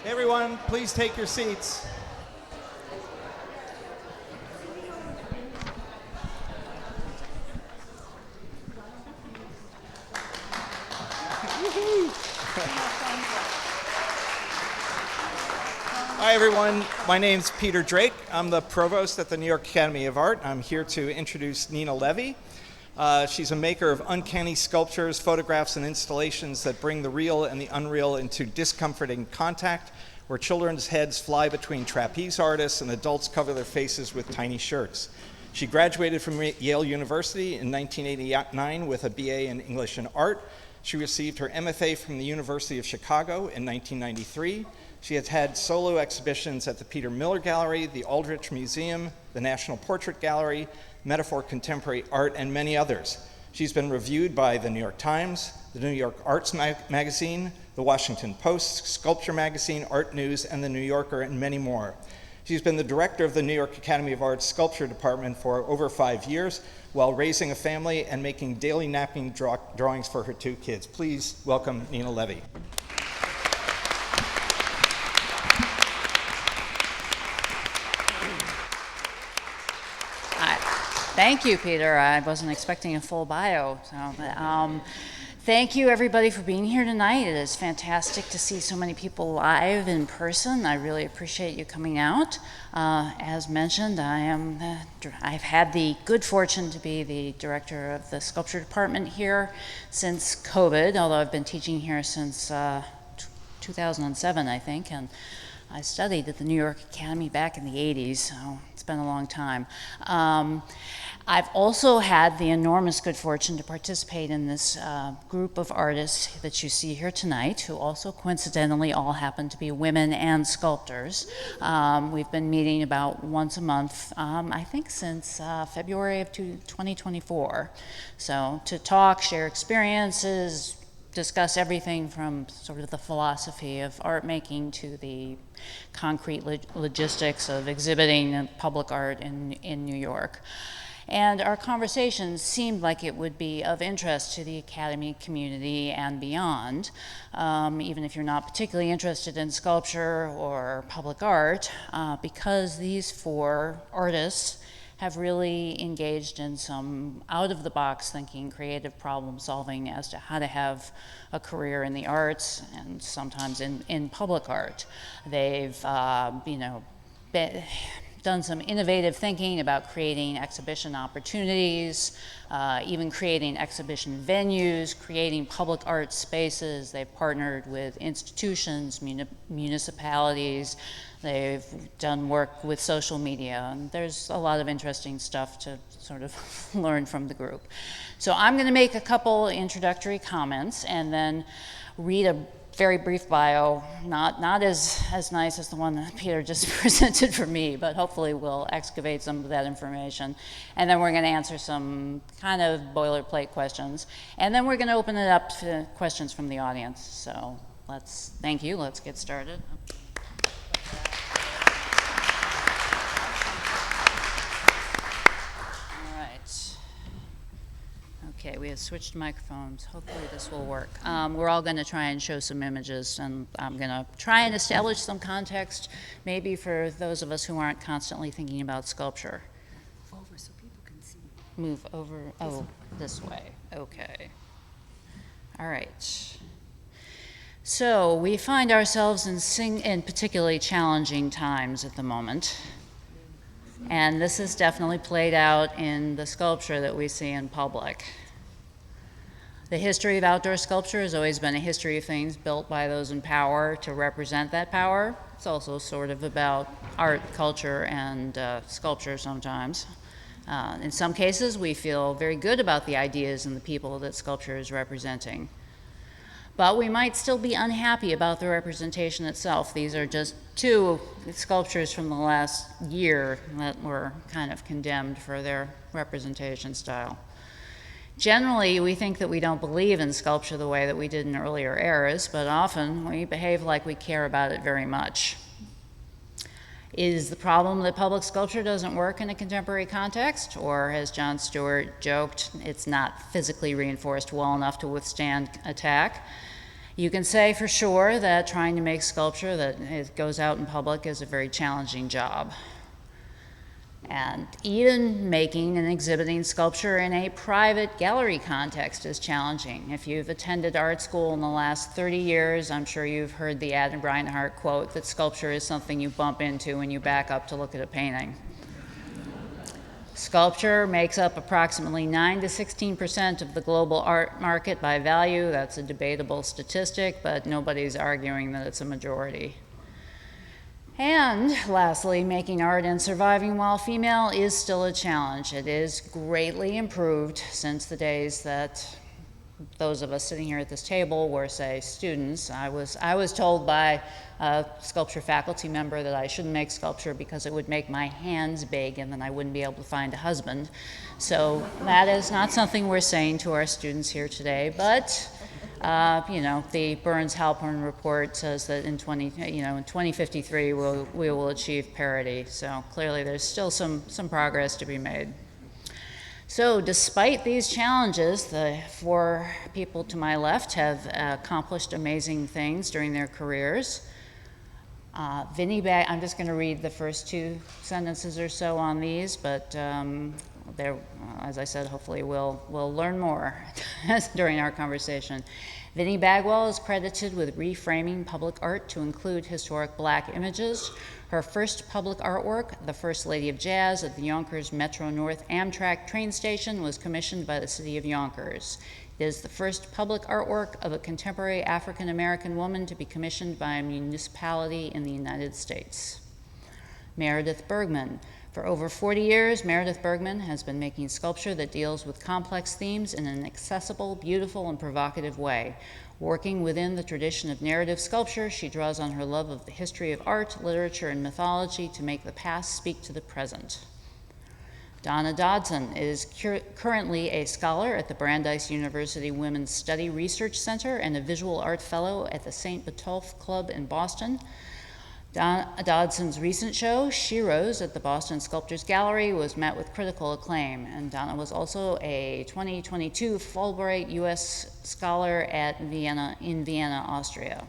Everyone, please take your seats. Hi, everyone. My name's Peter Drake. I'm the provost at the New York Academy of Art. I'm here to introduce Nina Levy. She's a maker of uncanny sculptures, photographs, and installations that bring the real and the unreal into discomforting contact, where children's heads fly between trapeze artists and adults cover their faces with tiny shirts. She graduated from Yale University in 1989 with a BA in English and Art. She received her MFA from the University of Chicago in 1993. She has had solo exhibitions at the Peter Miller Gallery, the Aldrich Museum, the National Portrait Gallery, Metaphor Contemporary Art, and many others. She's been reviewed by the New York Times, the New York Arts Magazine, the Washington Post, Sculpture Magazine, Art News, and the New Yorker, and many more. She's been the director of the New York Academy of Arts Sculpture Department for over 5 years while raising a family and making daily napkin drawings for her 2 kids. Please welcome Nina Levy. Thank you, Peter. I wasn't expecting a full bio. So, thank you, everybody, for being here tonight. It is fantastic to see so many people live in person. I really appreciate you coming out. As mentioned, I've had the good fortune to be the director of the sculpture department here since COVID, although I've been teaching here since 2007, I think, and I studied at the New York Academy back in the 80s, so it's been a long time. I've also had the enormous good fortune to participate in this group of artists that you see here tonight, who also coincidentally all happen to be women and sculptors. We've been meeting about once a month, I think since February of 2024. So to talk, share experiences, discuss everything from sort of the philosophy of art making to the concrete logistics of exhibiting public art in New York. And our conversations seemed like it would be of interest to the Academy community and beyond, even if you're not particularly interested in sculpture or public art, because these 4 artists have really engaged in some out-of-the-box thinking, creative problem solving as to how to have a career in the arts and sometimes in public art. They've done some innovative thinking about creating exhibition opportunities, even creating exhibition venues, creating public art spaces. They've partnered with institutions, municipalities. They've done work with social media, and there's a lot of interesting stuff to sort of learn from the group. So I'm going to make a couple introductory comments and then read a very brief bio, not as nice as the one that Peter just presented for me, but hopefully we'll excavate some of that information. And then we're going to answer some kind of boilerplate questions. And then we're going to open it up to questions from the audience. So thank you, let's get started. Okay, we have switched microphones. Hopefully this will work. We're all going to try and show some images, and I'm going to try and establish some context, maybe for those of us who aren't constantly thinking about sculpture. Move over so people can see. Move over, this way. Okay. All right. So we find ourselves in particularly challenging times at the moment. And this is definitely played out in the sculpture that we see in public. The history of outdoor sculpture has always been a history of things built by those in power to represent that power. It's also sort of about art, culture, and sculpture sometimes. In some cases, we feel very good about the ideas and the people that sculpture is representing. But we might still be unhappy about the representation itself. These are just 2 sculptures from the last year that were kind of condemned for their representation style. Generally, we think that we don't believe in sculpture the way that we did in earlier eras, but often we behave like we care about it very much. Is the problem that public sculpture doesn't work in a contemporary context? Or, as Jon Stewart joked, it's not physically reinforced well enough to withstand attack? You can say for sure that trying to make sculpture that it goes out in public is a very challenging job. And even making and exhibiting sculpture in a private gallery context is challenging. If you've attended art school in the last 30 years, I'm sure you've heard the Adam Reinhardt quote that sculpture is something you bump into when you back up to look at a painting. Sculpture makes up approximately 9 to 16% of the global art market by value. That's a debatable statistic, but nobody's arguing that it's a majority. And lastly, making art and surviving while female is still a challenge. It is greatly improved since the days that those of us sitting here at this table were, say, students. I was told by a sculpture faculty member that I shouldn't make sculpture because it would make my hands big and then I wouldn't be able to find a husband. So that is not something we're saying to our students here today, but the Burns-Halpern report says that in 2053 we will achieve parity. So clearly there's still some progress to be made. So despite these challenges, the four people to my left have accomplished amazing things during their careers. Vinnie Bagwell, I'm just going to read the first two sentences or so on these, but as I said, hopefully we'll learn more during our conversation. Vinnie Bagwell is credited with reframing public art to include historic Black images. Her first public artwork, The First Lady of Jazz at the Yonkers Metro North Amtrak train station, was commissioned by the city of Yonkers. It is the first public artwork of a contemporary African American woman to be commissioned by a municipality in the United States. Meredith Bergmann. For over 40 years, Meredith Bergmann has been making sculpture that deals with complex themes in an accessible, beautiful, and provocative way. Working within the tradition of narrative sculpture, she draws on her love of the history of art, literature, and mythology to make the past speak to the present. Donna Dodson is currently a scholar at the Brandeis University Women's Study Research Center and a visual art fellow at the St. Botolph Club in Boston. Dodson's recent show, She Rose, at the Boston Sculptors Gallery, was met with critical acclaim, and Donna was also a 2022 Fulbright U.S. Scholar in Vienna, Austria.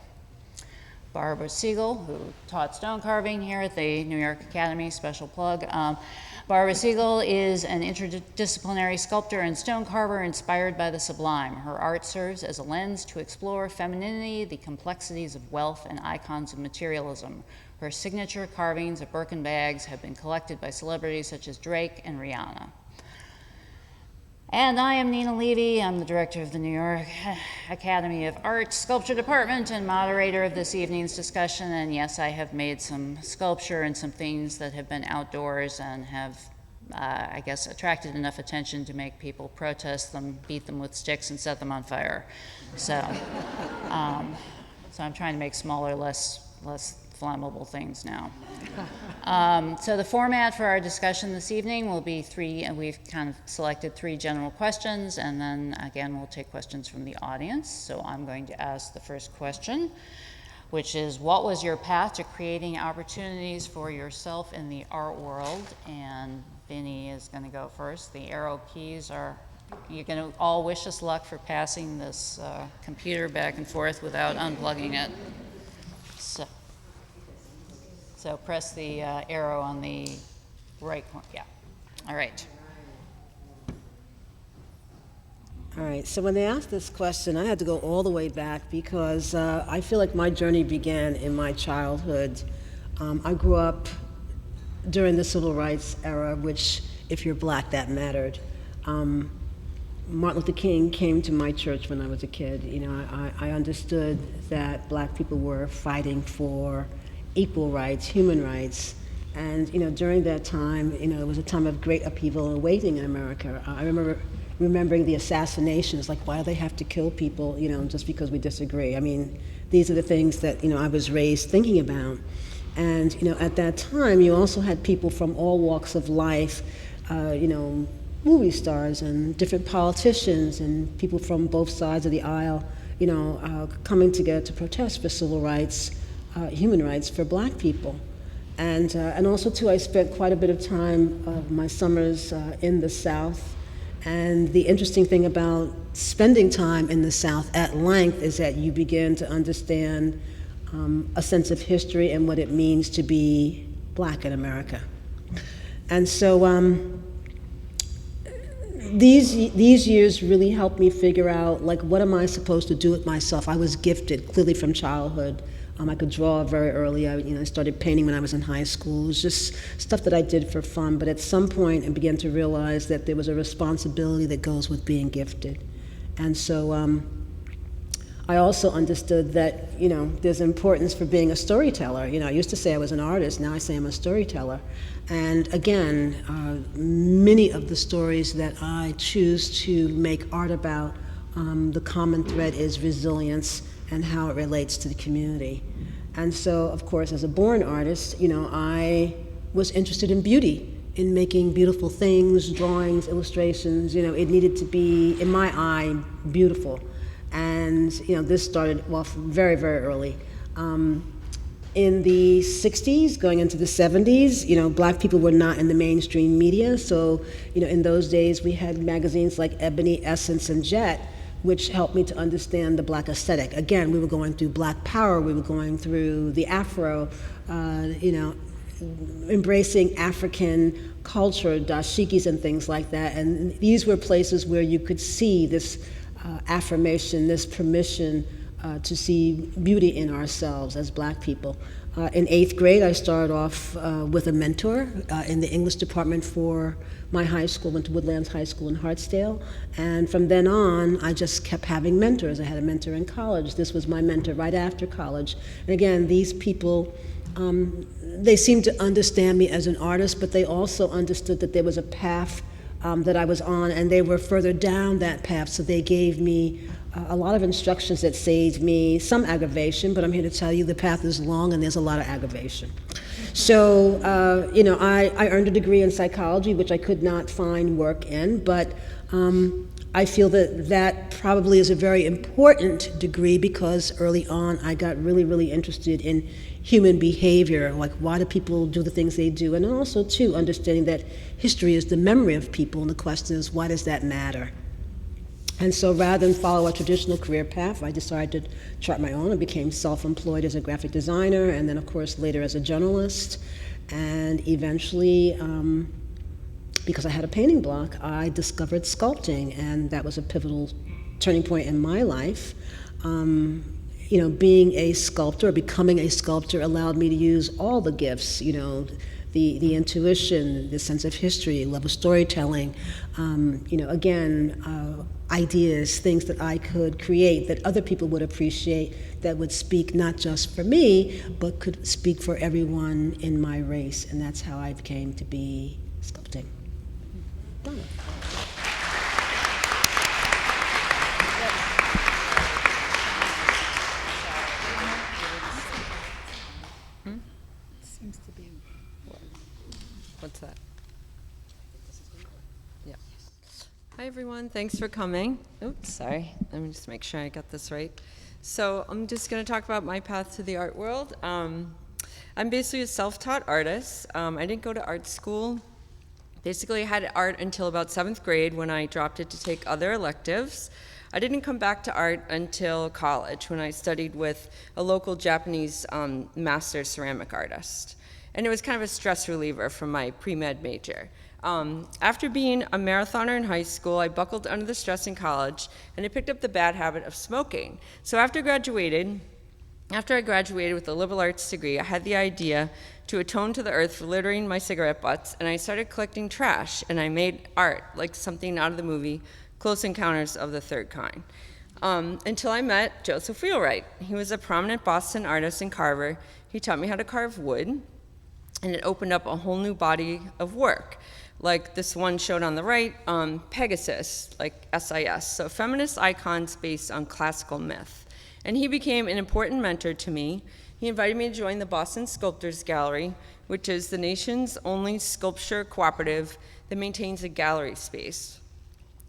Barbara Segal, who taught stone carving here at the New York Academy, special plug. Barbara Segal is an interdisciplinary sculptor and stone carver inspired by the sublime. Her art serves as a lens to explore femininity, the complexities of wealth, and icons of materialism. Her signature carvings of Birkin bags have been collected by celebrities such as Drake and Rihanna. And I am Nina Levy. I'm the director of the New York Academy of Art Sculpture Department and moderator of this evening's discussion. And yes, I have made some sculpture and some things that have been outdoors and have, I guess, attracted enough attention to make people protest them, beat them with sticks, and set them on fire. So, so I'm trying to make smaller, less flammable things now. So the format for our discussion this evening will be we've kind of selected three general questions, and then again we'll take questions from the audience. So I'm going to ask the first question, which is, what was your path to creating opportunities for yourself in the art world? And Vinnie is going to go first. The arrow keys are, you're going to all wish us luck for passing this computer back and forth without unplugging it. So press the arrow on the right corner. Yeah. All right. All right, so when they asked this question, I had to go all the way back because I feel like my journey began in my childhood. I grew up during the civil rights era, which, if you're Black, that mattered. Martin Luther King came to my church when I was a kid. You know, I understood that Black people were fighting for equal rights, human rights. And, you know, during that time, you know, it was a time of great upheaval and waiting in America. I remember remembering the assassinations, like, why do they have to kill people, you know, just because we disagree? I mean, these are the things that, you know, I was raised thinking about. And, you know, at that time, you also had people from all walks of life, you know, movie stars and different politicians and people from both sides of the aisle, you know, coming together to protest for civil rights, human rights for Black people. And also, too, I spent quite a bit of time, my summers in the South, And the interesting thing about spending time in the South at length is that you begin to understand a sense of history and what it means to be Black in America. And so these years really helped me figure out, like, what am I supposed to do with myself? I was gifted, clearly from childhood. I could draw very early. I started painting when I was in high school. It was just stuff that I did for fun. But at some point, I began to realize that there was a responsibility that goes with being gifted. And so I also understood that, there's importance for being a storyteller. I used to say I was an artist. Now I say I'm a storyteller. And again, many of the stories that I choose to make art about, the common thread is resilience and how it relates to the community. And so, of course, as a born artist, I was interested in beauty, in making beautiful things, drawings, illustrations. It needed to be, in my eye, beautiful. And this started off very, very early. In the 60s, going into the 70s, Black people were not in the mainstream media. So, in those days, we had magazines like Ebony, Essence, and Jet, which helped me to understand the Black aesthetic. Again, we were going through Black Power, we were going through the Afro, embracing African culture, dashikis and things like that. And these were places where you could see this affirmation, this permission to see beauty in ourselves as Black people. In 8th grade, I started off with a mentor in the English department for my high school, went to Woodlands High School in Hartsdale. And from then on, I just kept having mentors. I had a mentor in college. This was my mentor right after college. And again, these people, they seemed to understand me as an artist, but they also understood that there was a path that I was on, and they were further down that path, so they gave me a lot of instructions that saved me some aggravation, but I'm here to tell you the path is long and there's a lot of aggravation. So, I earned a degree in psychology, which I could not find work in, but I feel that probably is a very important degree because early on I got really, really interested in human behavior, like why do people do the things they do, and also, too, understanding that history is the memory of people, and the question is, why does that matter? And so rather than follow a traditional career path, I decided to chart my own and became self-employed as a graphic designer, and then, of course, later as a journalist. And eventually, because I had a painting block, I discovered sculpting, and that was a pivotal turning point in my life. Being a sculptor, or becoming a sculptor, allowed me to use all the gifts, the intuition, the sense of history, love of storytelling, ideas, things that I could create that other people would appreciate, that would speak not just for me, but could speak for everyone in my race. And that's how I came to be sculpting. Donna. Seems to be. What's that? Yeah. Hi, everyone. Thanks for coming. Oops, sorry. Let me just make sure I got this right. So I'm just going to talk about my path to the art world. I'm basically a self-taught artist. I didn't go to art school. Basically, I had art until about 7th grade when I dropped it to take other electives. I didn't come back to art until college when I studied with a local Japanese master ceramic artist. And it was kind of a stress reliever from my pre-med major. After being a marathoner in high school, I buckled under the stress in college, and I picked up the bad habit of smoking. So after I graduated with a liberal arts degree, I had the idea to atone to the earth for littering my cigarette butts, and I started collecting trash, and I made art, like something out of the movie Close Encounters of the Third Kind, until I met Joseph Wheelwright. He was a prominent Boston artist and carver. He taught me how to carve wood, and it opened up a whole new body of work, like this one showed on the right, Pegasus, like SIS, so feminist icons based on classical myth. And he became an important mentor to me. He invited me to join the Boston Sculptors Gallery, which is the nation's only sculpture cooperative that maintains a gallery space,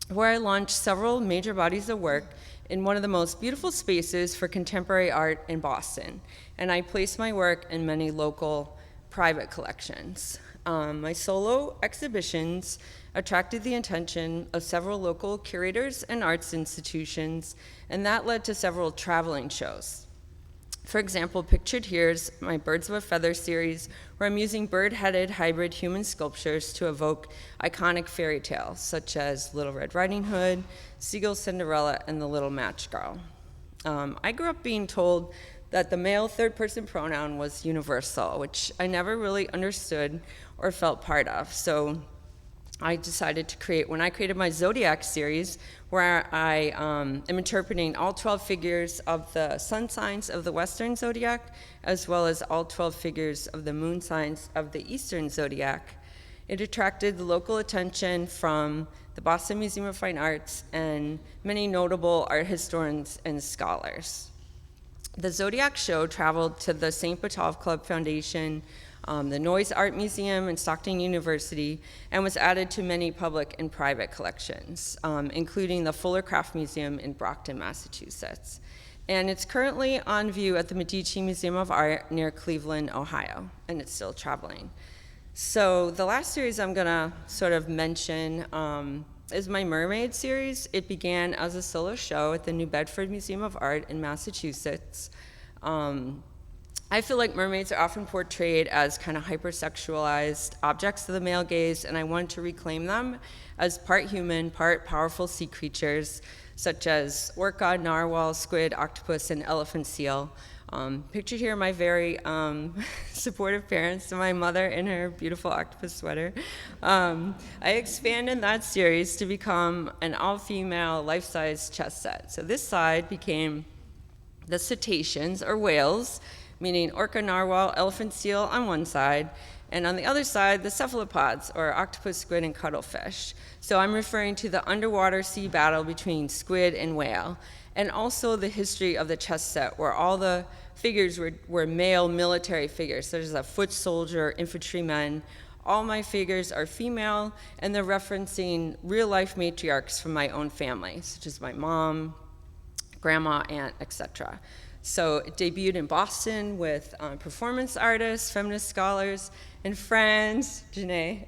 where I launched several major bodies of work in one of the most beautiful spaces for contemporary art in Boston. And I placed my work in many local private collections. my solo exhibitions attracted the attention of several local curators and arts institutions, and that led to several traveling shows. For example, pictured here is my Birds of a Feather series, where I'm using bird-headed hybrid human sculptures to evoke iconic fairy tales, such as Little Red Riding Hood, Seagull's Cinderella, and The Little Match Girl. I grew up being told that the male third-person pronoun was universal, which I never really understood or felt part of. So I decided to create, when I created my Zodiac series, where I am interpreting all 12 figures of the sun signs of the Western Zodiac, as well as all 12 figures of the moon signs of the Eastern Zodiac. It attracted the local attention from the Boston Museum of Fine Arts and many notable art historians and scholars. The Zodiac show traveled to the St. Botolph Club Foundation, the Noyes Art Museum and Stockton University, and was added to many public and private collections, including the Fuller Craft Museum in Brockton, Massachusetts. And it's currently on view at the Medici Museum of Art near Cleveland, Ohio, and it's still traveling. So the last series I'm gonna sort of mention is my Mermaid series. It began as a solo show at the New Bedford Museum of Art in Massachusetts. I feel like mermaids are often portrayed as kind of hypersexualized objects of the male gaze, and I wanted to reclaim them as part human, part powerful sea creatures, such as orca, narwhal, squid, octopus, and elephant seal. Pictured here are my very supportive parents and my mother in her beautiful octopus sweater. I expanded that series to become an all-female life-size chess set. So this side became the cetaceans, or whales, meaning orca, narwhal, elephant seal on one side, and on the other side, the cephalopods, or octopus, squid, and cuttlefish. So I'm referring to the underwater sea battle between squid and whale, and also the history of the chess set, where all the figures were male military figures. So there's a foot soldier, infantrymen. All my figures are female, and they're referencing real-life matriarchs from my own family, such as my mom, grandma, aunt, etc. So it debuted in Boston with performance artists, feminist scholars, and friends, Janae,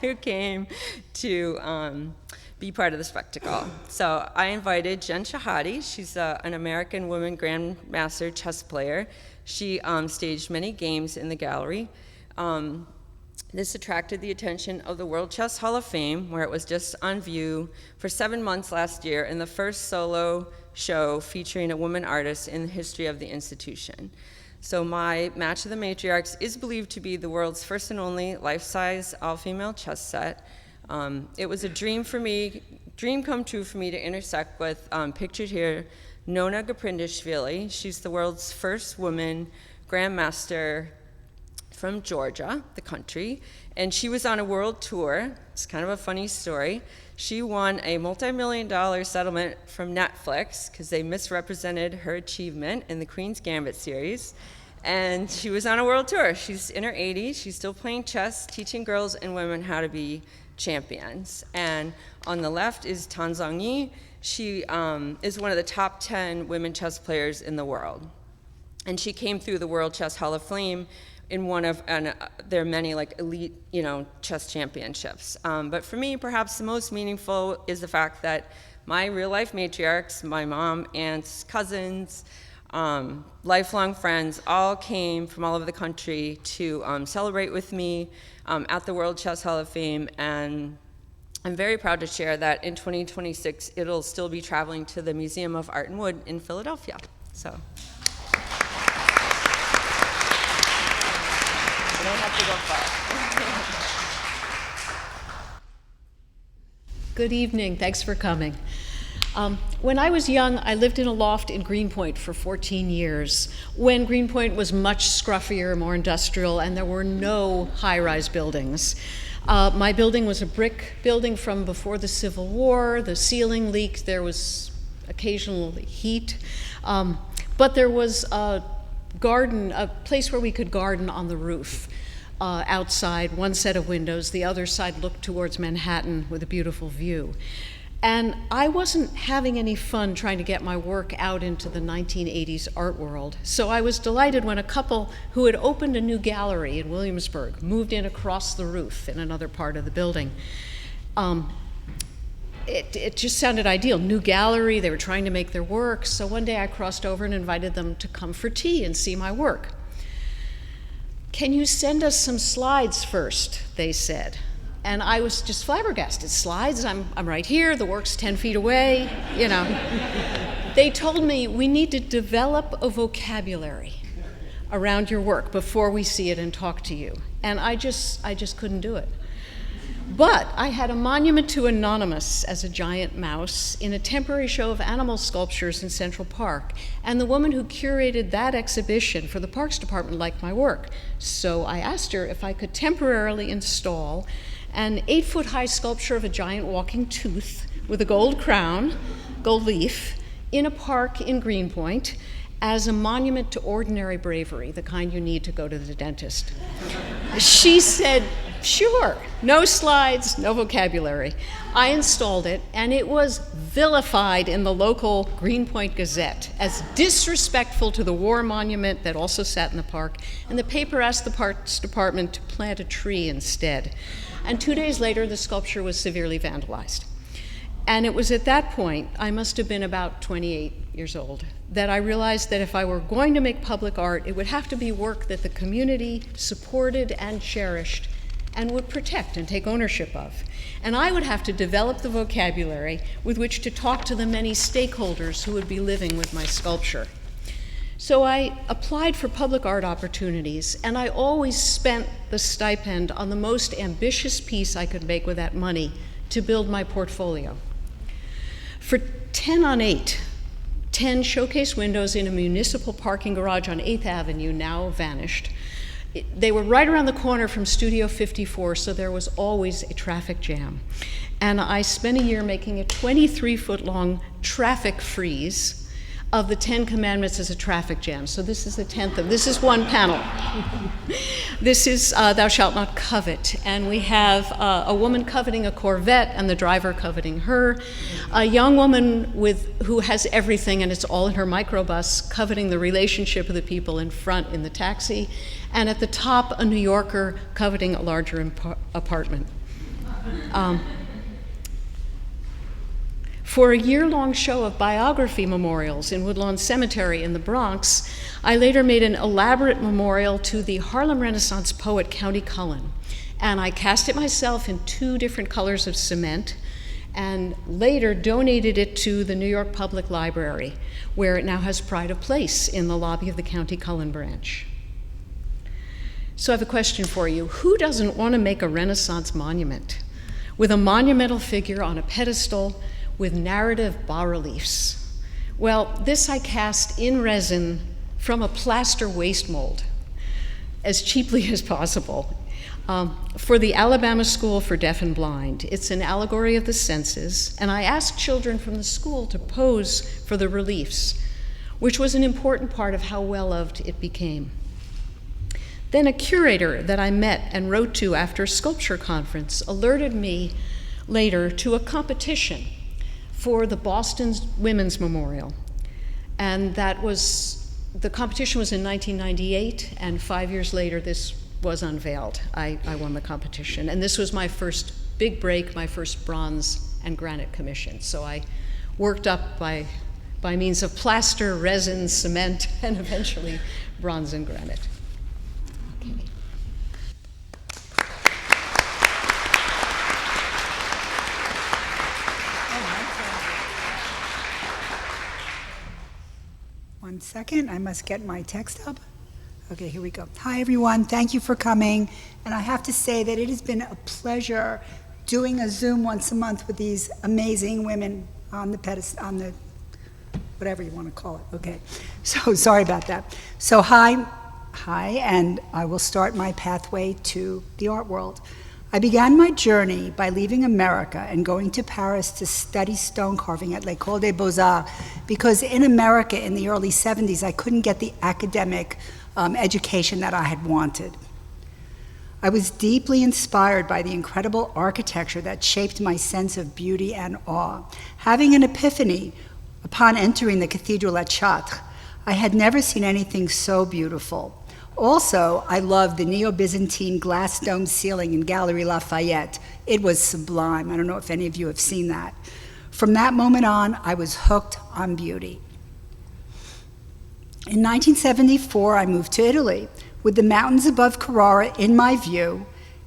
who came to be part of the spectacle. So I invited Jen Shahadi. She's an American woman grandmaster chess player. She staged many games in the gallery. This attracted the attention of the World Chess Hall of Fame, where it was just on view for 7 months last year, in the first solo show featuring a woman artist in the history of the institution. So my Match of the Matriarchs is believed to be the world's first and only life-size all-female chess set. It was a dream come true for me to intersect with, pictured here, Nona Gaprindashvili. She's the world's first woman grandmaster from Georgia, the country, and she was on a world tour. It's kind of a funny story. She won a multi-million-dollar settlement from Netflix because they misrepresented her achievement in the Queen's Gambit series, and she was on a world tour. She's in her 80s. She's still playing chess, teaching girls and women how to be champions. And on the left is Tan Zhong Yi. She is one of the top 10 women chess players in the world, and she came through the World Chess Hall of Fame in one of, and there are many like elite, chess championships. But for me, perhaps the most meaningful is the fact that my real life matriarchs, my mom, aunts, cousins, lifelong friends, all came from all over the country to celebrate with me at the World Chess Hall of Fame. And I'm very proud to share that in 2026, it'll still be traveling to the Museum of Art and Wood in Philadelphia. So. I don't have to go far. Good evening. Thanks for coming. When I was young, I lived in a loft in Greenpoint for 14 years, when Greenpoint was much scruffier, more industrial, and there were no high-rise buildings. My building was a brick building from before the Civil War. The ceiling leaked. There was occasional heat. But there was a garden, a place where we could garden on the roof. Outside, one set of windows, the other side looked towards Manhattan with a beautiful view. And I wasn't having any fun trying to get my work out into the 1980s art world. So I was delighted when a couple who had opened a new gallery in Williamsburg moved in across the roof in another part of the building. It just sounded ideal. New gallery, they were trying to make their work. So one day I crossed over and invited them to come for tea and see my work. Can you send us some slides first, they said. And I was just flabbergasted. Slides, I'm right here, the work's 10 feet away, you know. They told me we need to develop a vocabulary around your work before we see it and talk to you. And I just couldn't do it. But I had a monument to Anonymous as a giant mouse in a temporary show of animal sculptures in Central Park. And the woman who curated that exhibition for the Parks Department liked my work. So I asked her if I could temporarily install an 8-foot-high sculpture of a giant walking tooth with a gold crown, gold leaf, in a park in Greenpoint as a monument to ordinary bravery, the kind you need to go to the dentist. She said, sure, no slides, no vocabulary. I installed it, and it was vilified in the local Greenpoint Gazette as disrespectful to the war monument that also sat in the park, and the paper asked the Parks Department to plant a tree instead. And 2 days later, the sculpture was severely vandalized. And it was at that point, I must have been about 28 years old, that I realized that if I were going to make public art, it would have to be work that the community supported and cherished and would protect and take ownership of. And I would have to develop the vocabulary with which to talk to the many stakeholders who would be living with my sculpture. So I applied for public art opportunities, and I always spent the stipend on the most ambitious piece I could make with that money to build my portfolio. For 10 on 8, 10 showcase windows in a municipal parking garage on 8th Avenue, now vanished. They were right around the corner from Studio 54, so there was always a traffic jam. And I spent a year making a 23-foot-long traffic frieze of the 10 Commandments as a traffic jam. So this is the 10th of, this is one panel. This is Thou Shalt Not Covet. And we have a woman coveting a Corvette and the driver coveting her. A young woman who has everything and it's all in her microbus, coveting the relationship of the people in front in the taxi. And at the top, a New Yorker coveting a larger apartment. For a year-long show of biography memorials in Woodlawn Cemetery in the Bronx, I later made an elaborate memorial to the Harlem Renaissance poet Countee Cullen. And I cast it myself in 2 different colors of cement, and later donated it to the New York Public Library, where it now has pride of place in the lobby of the Countee Cullen branch. So I have a question for you. Who doesn't want to make a Renaissance monument with a monumental figure on a pedestal with narrative bas-reliefs? Well, this I cast in resin from a plaster waste mold, as cheaply as possible, for the Alabama School for Deaf and Blind. It's an allegory of the senses, and I asked children from the school to pose for the reliefs, which was an important part of how well-loved it became. Then a curator that I met and wrote to after a sculpture conference alerted me later to a competition for the Boston Women's Memorial. And the competition was in 1998, and 5 years later this was unveiled. I won the competition. And this was my first big break, my first bronze and granite commission. So I worked up by means of plaster, resin, cement, and eventually bronze and granite. Okay. One second, I must get my text up. Okay, here we go. Hi, everyone. Thank you for coming. And I have to say that it has been a pleasure doing a Zoom once a month with these amazing women on the pedestal, on the whatever you want to call it. Okay, so sorry about that. So hi, and I will start my pathway to the art world. I began my journey by leaving America and going to Paris to study stone carving at l'École des Beaux-Arts, because in America in the early 70s, I couldn't get the academic education that I had wanted. I was deeply inspired by the incredible architecture that shaped my sense of beauty and awe. Having an epiphany upon entering the cathedral at Chartres, I had never seen anything so beautiful. Also, I loved the Neo-Byzantine glass dome ceiling in Gallery Lafayette. It was sublime. I don't know if any of you have seen that. From that moment on, I was hooked on beauty. In 1974, I moved to Italy with the mountains above Carrara in my view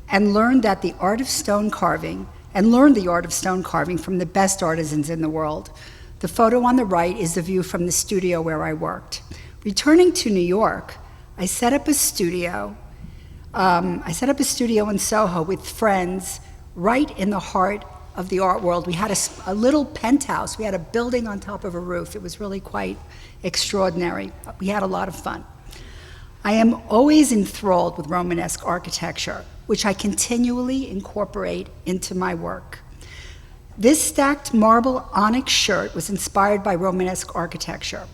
and learned the art of stone carving from the best artisans in the world. The photo on the right is the view from the studio where I worked. Returning to New York, I set up a studio in Soho with friends right in the heart of the art world. We had a little penthouse. We had a building on top of a roof. It was really quite extraordinary. We had a lot of fun. I am always enthralled with Romanesque architecture, which I continually incorporate into my work. This stacked marble onyx shirt was inspired by Romanesque architecture.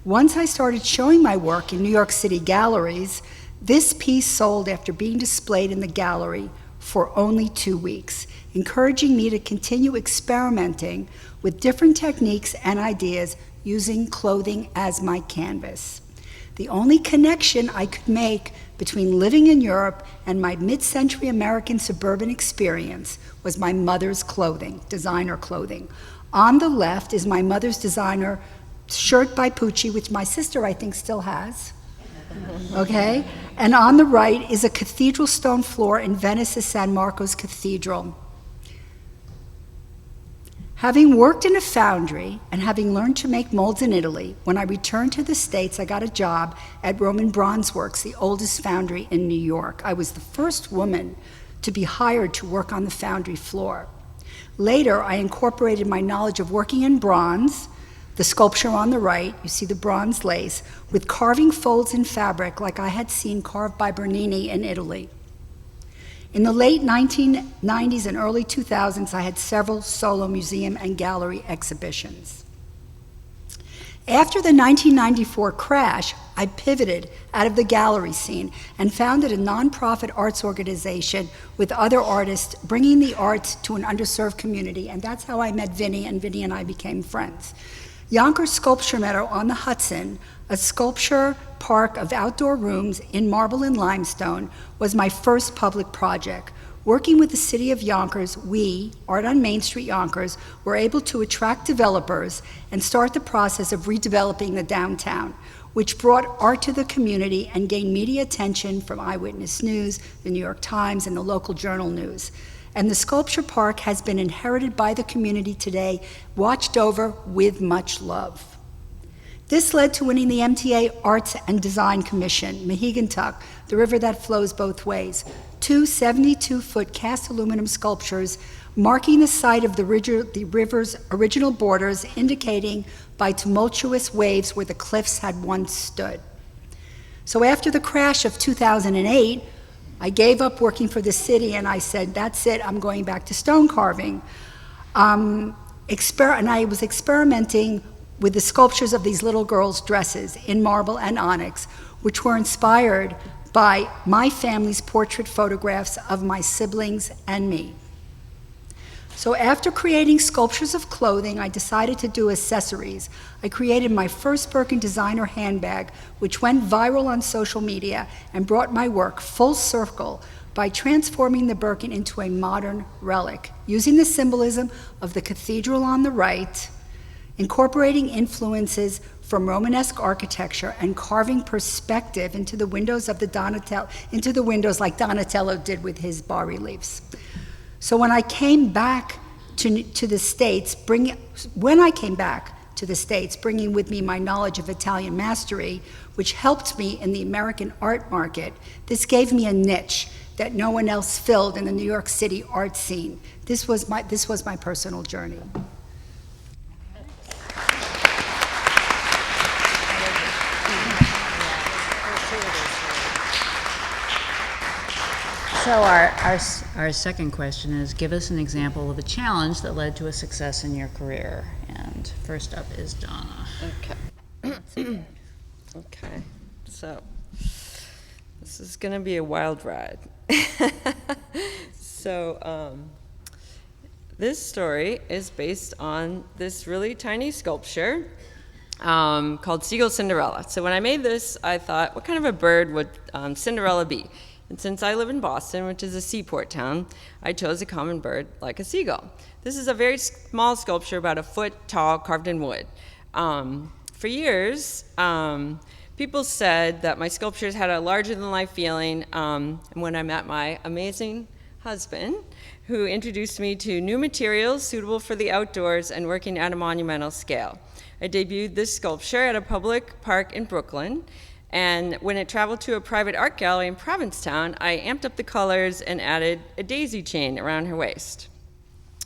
Once I started showing my work in New York City galleries, this piece sold after being displayed in the gallery for only 2 weeks, encouraging me to continue experimenting with different techniques and ideas using clothing as my canvas. The only connection I could make between living in Europe and my mid-century American suburban experience was my mother's clothing, designer clothing. On the left is my mother's designer shirt by Pucci, which my sister, I think, still has. Okay? And on the right is a cathedral stone floor in Venice's San Marco's Cathedral. Having worked in a foundry and having learned to make molds in Italy, when I returned to the States, I got a job at Roman Bronze Works, the oldest foundry in New York. I was the first woman to be hired to work on the foundry floor. Later, I incorporated my knowledge of working in bronze, the sculpture on the right, you see the bronze lace, with carving folds in fabric like I had seen carved by Bernini in Italy. In the late 1990s and early 2000s, I had several solo museum and gallery exhibitions. After the 1994 crash, I pivoted out of the gallery scene and founded a nonprofit arts organization with other artists, bringing the arts to an underserved community, and that's how I met Vinnie, and Vinnie and I became friends. Yonkers Sculpture Meadow on the Hudson, a sculpture park of outdoor rooms in marble and limestone, was my first public project. Working with the city of Yonkers, we, Art on Main Street Yonkers, were able to attract developers and start the process of redeveloping the downtown, which brought art to the community and gained media attention from Eyewitness News, the New York Times, and the local journal News. And the sculpture park has been inherited by the community today, watched over with much love. This led to winning the MTA Arts and Design Commission, Mohegan-Tuck, the river that flows both ways, 2 72-foot cast aluminum sculptures marking the site of the river's original borders, indicating by tumultuous waves where the cliffs had once stood. So after the crash of 2008, I gave up working for the city and I said, that's it, I'm going back to stone carving. And I was experimenting with the sculptures of these little girls' dresses in marble and onyx, which were inspired by my family's portrait photographs of my siblings and me. So after creating sculptures of clothing, I decided to do accessories. I created my first Birkin designer handbag, which went viral on social media and brought my work full circle by transforming the Birkin into a modern relic, using the symbolism of the cathedral on the right, incorporating influences from Romanesque architecture and carving perspective into the windows of like Donatello did with his bas-reliefs. So when I came back to the States, bringing with me my knowledge of Italian mastery, which helped me in the American art market, this gave me a niche that no one else filled in the New York City art scene. This was my personal journey. So our second question is, give us an example of a challenge that led to a success in your career. And first up is Donna. Okay. Okay. So, let's This is going to be a wild ride. So this story is based on this really tiny sculpture called Segal Cinderella. So when I made this, I thought, what kind of a bird would Cinderella be? And since I live in Boston, which is a seaport town, I chose a common bird like a seagull. This is a very small sculpture, about a foot tall, carved in wood. For years, people said that my sculptures had a larger-than-life feeling, and when I met my amazing husband, who introduced me to new materials suitable for the outdoors and working at a monumental scale. I debuted this sculpture at a public park in Brooklyn, and when it traveled to a private art gallery in Provincetown, I amped up the colors and added a daisy chain around her waist.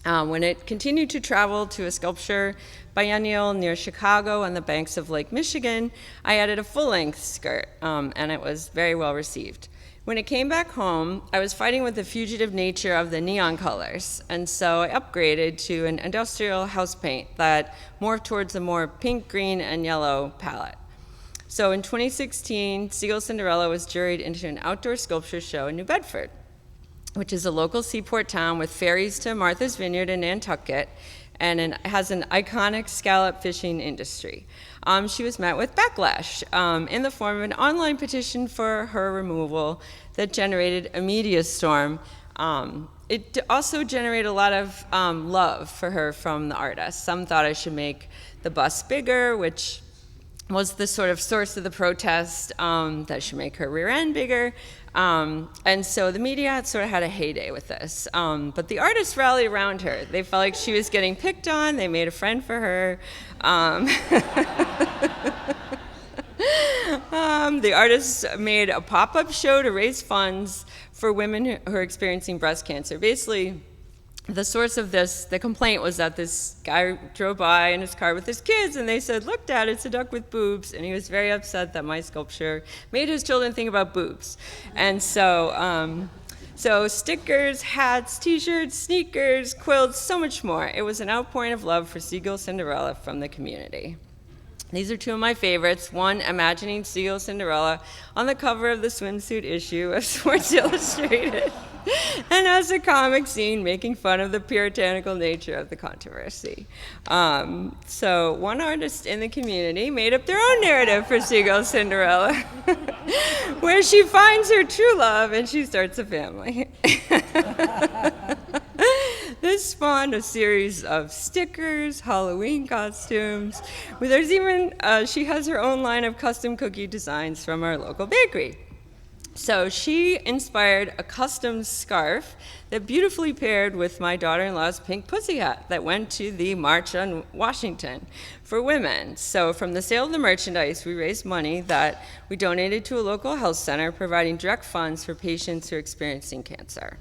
When it continued to travel to a sculpture biennial near Chicago on the banks of Lake Michigan, I added a full-length skirt, and it was very well received. When it came back home, I was fighting with the fugitive nature of the neon colors, and so I upgraded to an industrial house paint that morphed towards a more pink, green, and yellow palette. So in 2016, Segal Cinderella was juried into an outdoor sculpture show in New Bedford, which is a local seaport town with ferries to Martha's Vineyard in Nantucket, and has an iconic scallop fishing industry. She was met with backlash in the form of an online petition for her removal that generated a media storm. It also generated a lot of love for her from the artists. Some thought I should make the bust bigger, which was the sort of source of the protest, that should make her rear end bigger. And so the media had sort of had a heyday with this. But the artists rallied around her. They felt like she was getting picked on. They made a friend for her. The artists made a pop-up show to raise funds for women who are experiencing breast cancer. Basically, the source of this, the complaint was that this guy drove by in his car with his kids, and they said, "Look, Dad, it's a duck with boobs." And he was very upset that my sculpture made his children think about boobs. And so, stickers, hats, t-shirts, sneakers, quilts, so much more. It was an outpouring of love for Segal Cinderella from the community. These are two of my favorites. One, imagining Segal Cinderella on the cover of the swimsuit issue of Sports Illustrated, and as a comic scene making fun of the puritanical nature of the controversy. So one artist in the community made up their own narrative for Segal Cinderella, where she finds her true love and she starts a family. This spawned a series of stickers, Halloween costumes. There's even, she has her own line of custom cookie designs from our local bakery. So she inspired a custom scarf that beautifully paired with my daughter-in-law's pink pussy hat that went to the March on Washington for Women. So from the sale of the merchandise, we raised money that we donated to a local health center, providing direct funds for patients who are experiencing cancer.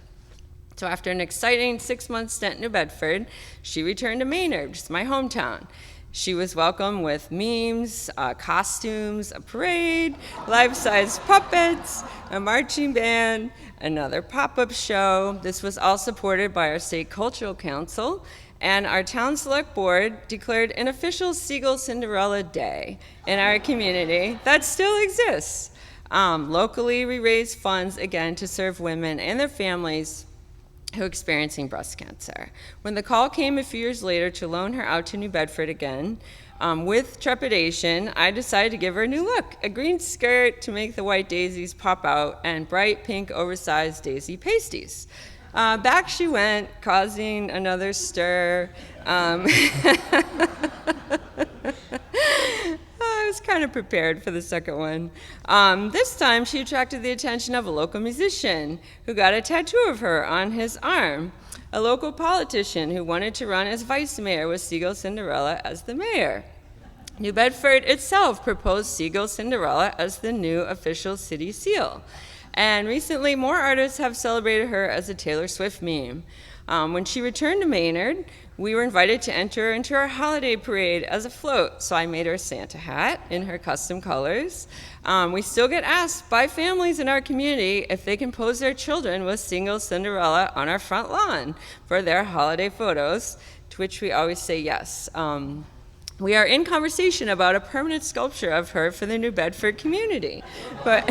So after an exciting 6-month stint in New Bedford, she returned to Maynard, which is my hometown. She was welcomed with memes, costumes, a parade, life-size puppets, a marching band, another pop-up show. This was all supported by our state cultural council, and our town select board declared an official Segal Cinderella Day in our community that still exists. Locally, we raised funds again to serve women and their families who are experiencing breast cancer. When the call came a few years later to loan her out to New Bedford again, with trepidation, I decided to give her a new look, a green skirt to make the white daisies pop out, and bright pink oversized daisy pasties. Back she went, causing another stir. I was kind of prepared for the second one. This time, she attracted the attention of a local musician who got a tattoo of her on his arm, a local politician who wanted to run as vice mayor with Segal Cinderella as the mayor. New Bedford itself proposed Segal Cinderella as the new official city seal. And recently, more artists have celebrated her as a Taylor Swift meme. When she returned to Maynard, we were invited to enter into our holiday parade as a float, so I made her a Santa hat in her custom colors. We still get asked by families in our community if they can pose their children with Segal Cinderella on our front lawn for their holiday photos, to which we always say yes. We are in conversation about a permanent sculpture of her for the New Bedford community. But,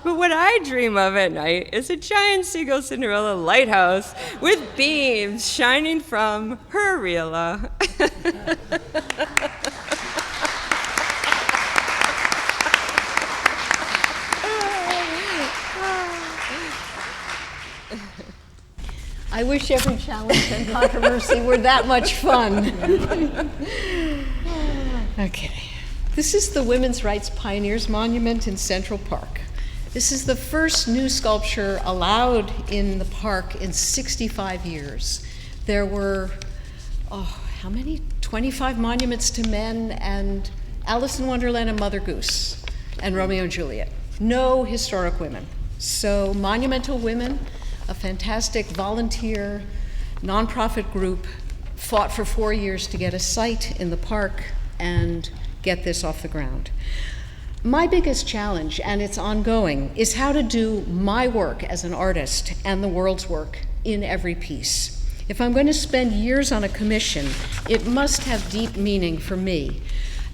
but what I dream of at night is a giant Segal Cinderella lighthouse with beams shining from her areola. I wish every challenge and controversy were that much fun. Okay. This is the Women's Rights Pioneers Monument in Central Park. This is the first new sculpture allowed in the park in 65 years. There were, how many? 25 monuments to men and Alice in Wonderland and Mother Goose and Romeo and Juliet. No historic women. So Monumental Women, a fantastic volunteer nonprofit group, fought for 4 years to get a site in the park and get this off the ground. My biggest challenge, and it's ongoing, is how to do my work as an artist and the world's work in every piece. If I'm going to spend years on a commission, it must have deep meaning for me.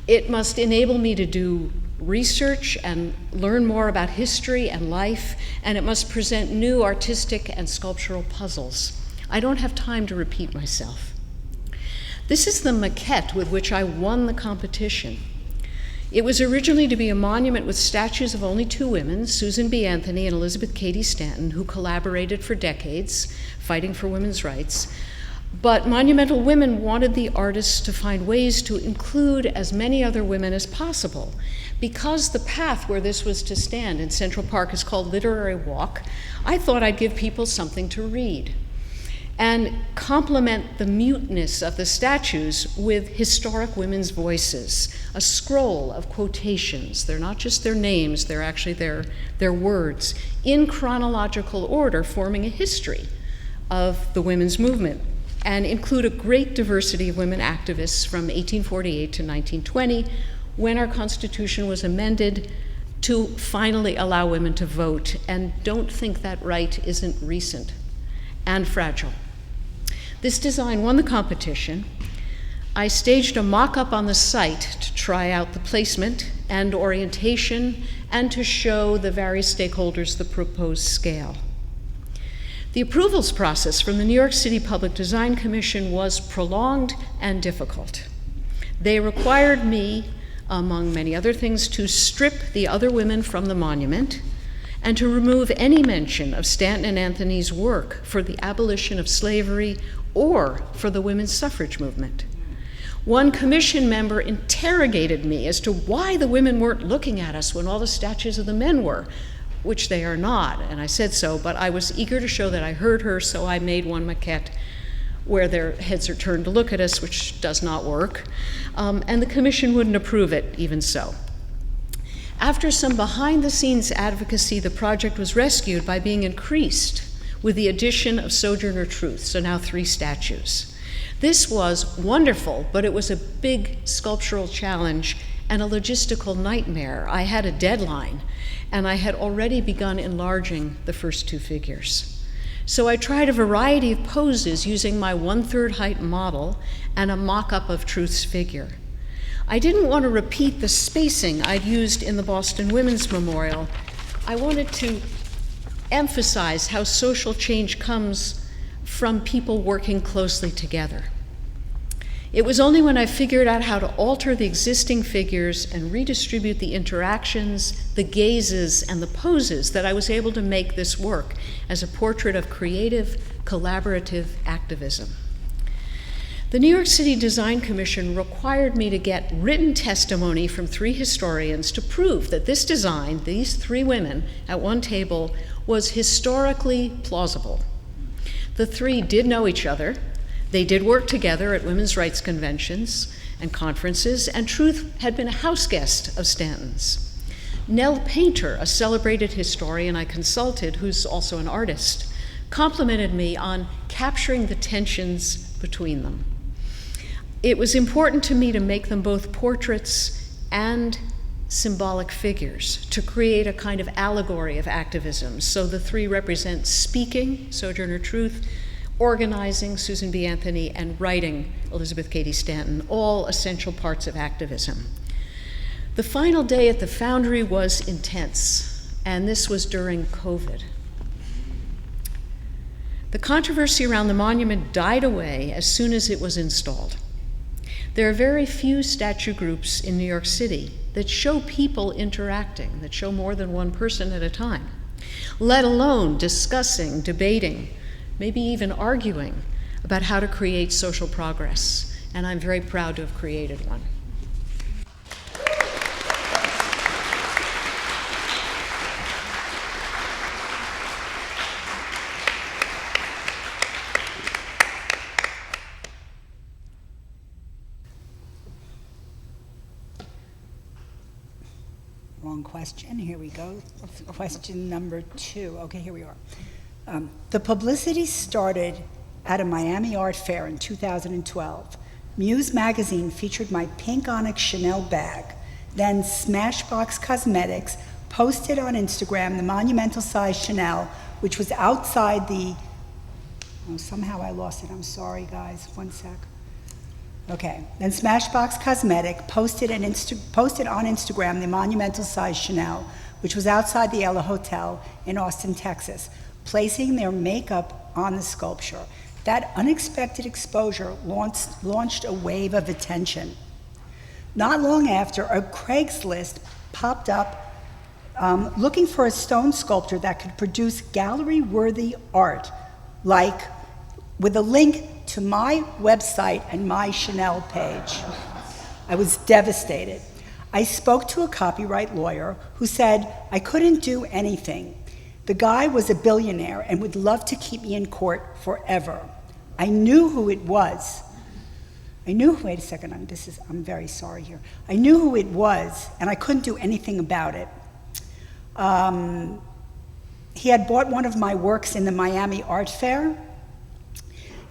It must enable me to do research and learn more about history and life, and it must present new artistic and sculptural puzzles. I don't have time to repeat myself. This is the maquette with which I won the competition. It was originally to be a monument with statues of only 2 women, Susan B. Anthony and Elizabeth Cady Stanton, who collaborated for decades fighting for women's rights. But Monumental Women wanted the artists to find ways to include as many other women as possible. Because the path where this was to stand in Central Park is called Literary Walk, I thought I'd give people something to read and complement the muteness of the statues with historic women's voices, a scroll of quotations. They're not just their names, they're actually their words, in chronological order, forming a history of the women's movement, and include a great diversity of women activists from 1848 to 1920, when our Constitution was amended to finally allow women to vote. And don't think that right isn't recent and fragile. This design won the competition. I staged a mock-up on the site to try out the placement and orientation and to show the various stakeholders the proposed scale. The approvals process from the New York City Public Design Commission was prolonged and difficult. They required me, among many other things, to strip the other women from the monument and to remove any mention of Stanton and Anthony's work for the abolition of slavery or for the women's suffrage movement. One commission member interrogated me as to why the women weren't looking at us when all the statues of the men were, which they are not, and I said so, but I was eager to show that I heard her, so I made one maquette where their heads are turned to look at us, which does not work, and the commission wouldn't approve it, even so. After some behind-the-scenes advocacy, the project was rescued by being increased with the addition of Sojourner Truth, so now 3 statues. This was wonderful, but it was a big sculptural challenge and a logistical nightmare. I had a deadline, and I had already begun enlarging the first 2 figures. So I tried a variety of poses using my 1/3 height model and a mock-up of Truth's figure. I didn't want to repeat the spacing I'd used in the Boston Women's Memorial. I wanted to emphasize how social change comes from people working closely together. It was only when I figured out how to alter the existing figures and redistribute the interactions, the gazes, and the poses that I was able to make this work as a portrait of creative, collaborative activism. The New York City Design Commission required me to get written testimony from 3 historians to prove that this design, these 3 women at one table, was historically plausible. The 3 did know each other. They did work together at women's rights conventions and conferences, and Truth had been a house guest of Stanton's. Nell Painter, a celebrated historian I consulted, who's also an artist, complimented me on capturing the tensions between them. It was important to me to make them both portraits and symbolic figures, to create a kind of allegory of activism. So the 3 represent speaking, Sojourner Truth, organizing, Susan B. Anthony, and writing, Elizabeth Cady Stanton, all essential parts of activism. The final day at the Foundry was intense, and this was during COVID. The controversy around the monument died away as soon as it was installed. There are very few statue groups in New York City that show people interacting, that show more than one person at a time, let alone discussing, debating, maybe even arguing about how to create social progress. And I'm very proud to have created one. Wrong question. Here we go. Question number 2. Okay, here we are. The publicity started at a Miami art fair in 2012. Muse magazine featured my pink onyx Chanel bag. Then Smashbox Cosmetics posted on Instagram the monumental size Chanel, which was outside the, oh, somehow I lost it. I'm sorry, guys. One sec. Okay, then Smashbox Cosmetic posted on Instagram the monumental size Chanel, which was outside the Ella Hotel in Austin, Texas, placing their makeup on the sculpture. That unexpected exposure launched a wave of attention. Not long after, a Craigslist popped up looking for a stone sculptor that could produce gallery-worthy art, like with a link to my website and my Chanel page. I was devastated. I spoke to a copyright lawyer who said I couldn't do anything. The guy was a billionaire and would love to keep me in court forever. I knew who it was. Wait a second, I'm very sorry here. I knew who it was, and I couldn't do anything about it. He had bought one of my works in the Miami Art Fair.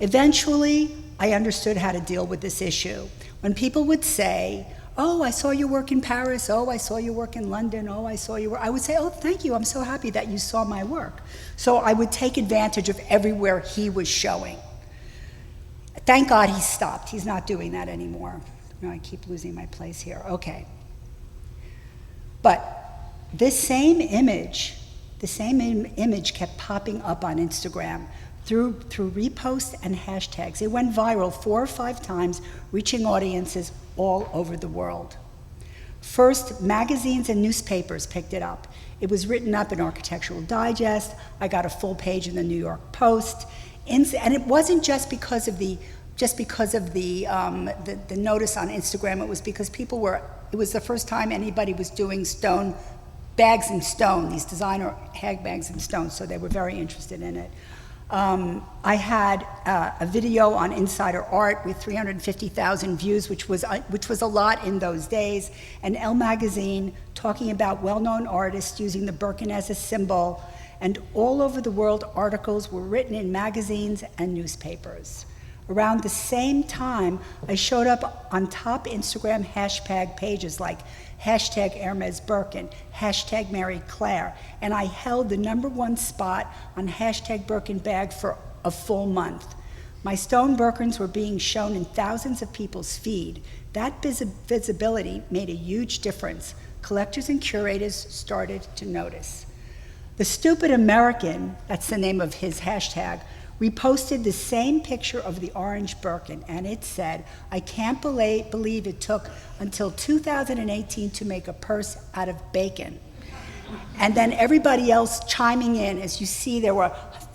Eventually, I understood how to deal with this issue. When people would say, oh, I saw your work in Paris, oh, I saw your work in London, oh, I saw your work, I would say, oh, thank you, I'm so happy that you saw my work. So I would take advantage of everywhere he was showing. Thank God he stopped. He's not doing that anymore. No, I keep losing my place here. Okay. But this same image kept popping up on Instagram through reposts and hashtags. It went viral 4 or 5 times, reaching audiences all over the world. First, magazines and newspapers picked it up. It was written up in Architectural Digest. I got a full page in the New York Post. And it wasn't just because of the notice on Instagram. It was because it was the first time anybody was doing stone bags in stone, these designer handbags in stone, so they were very interested in it. I had a video on Insider Art with 350,000 views, which was a lot in those days, and Elle magazine talking about well-known artists using the Birkin as a symbol, and all over the world articles were written in magazines and newspapers. Around the same time, I showed up on top Instagram hashtag pages like hashtag Hermes Birkin, hashtag Mary Claire, and I held the #1 spot on hashtag Birkin bag for a full month. My stone Birkins were being shown in thousands of people's feed. That visibility made a huge difference. Collectors and curators started to notice. The Stupid American, that's the name of his hashtag, reposted the same picture of the orange Birkin, and it said, I can't believe it took until 2018 to make a purse out of bacon. And then everybody else chiming in. As you see, there were,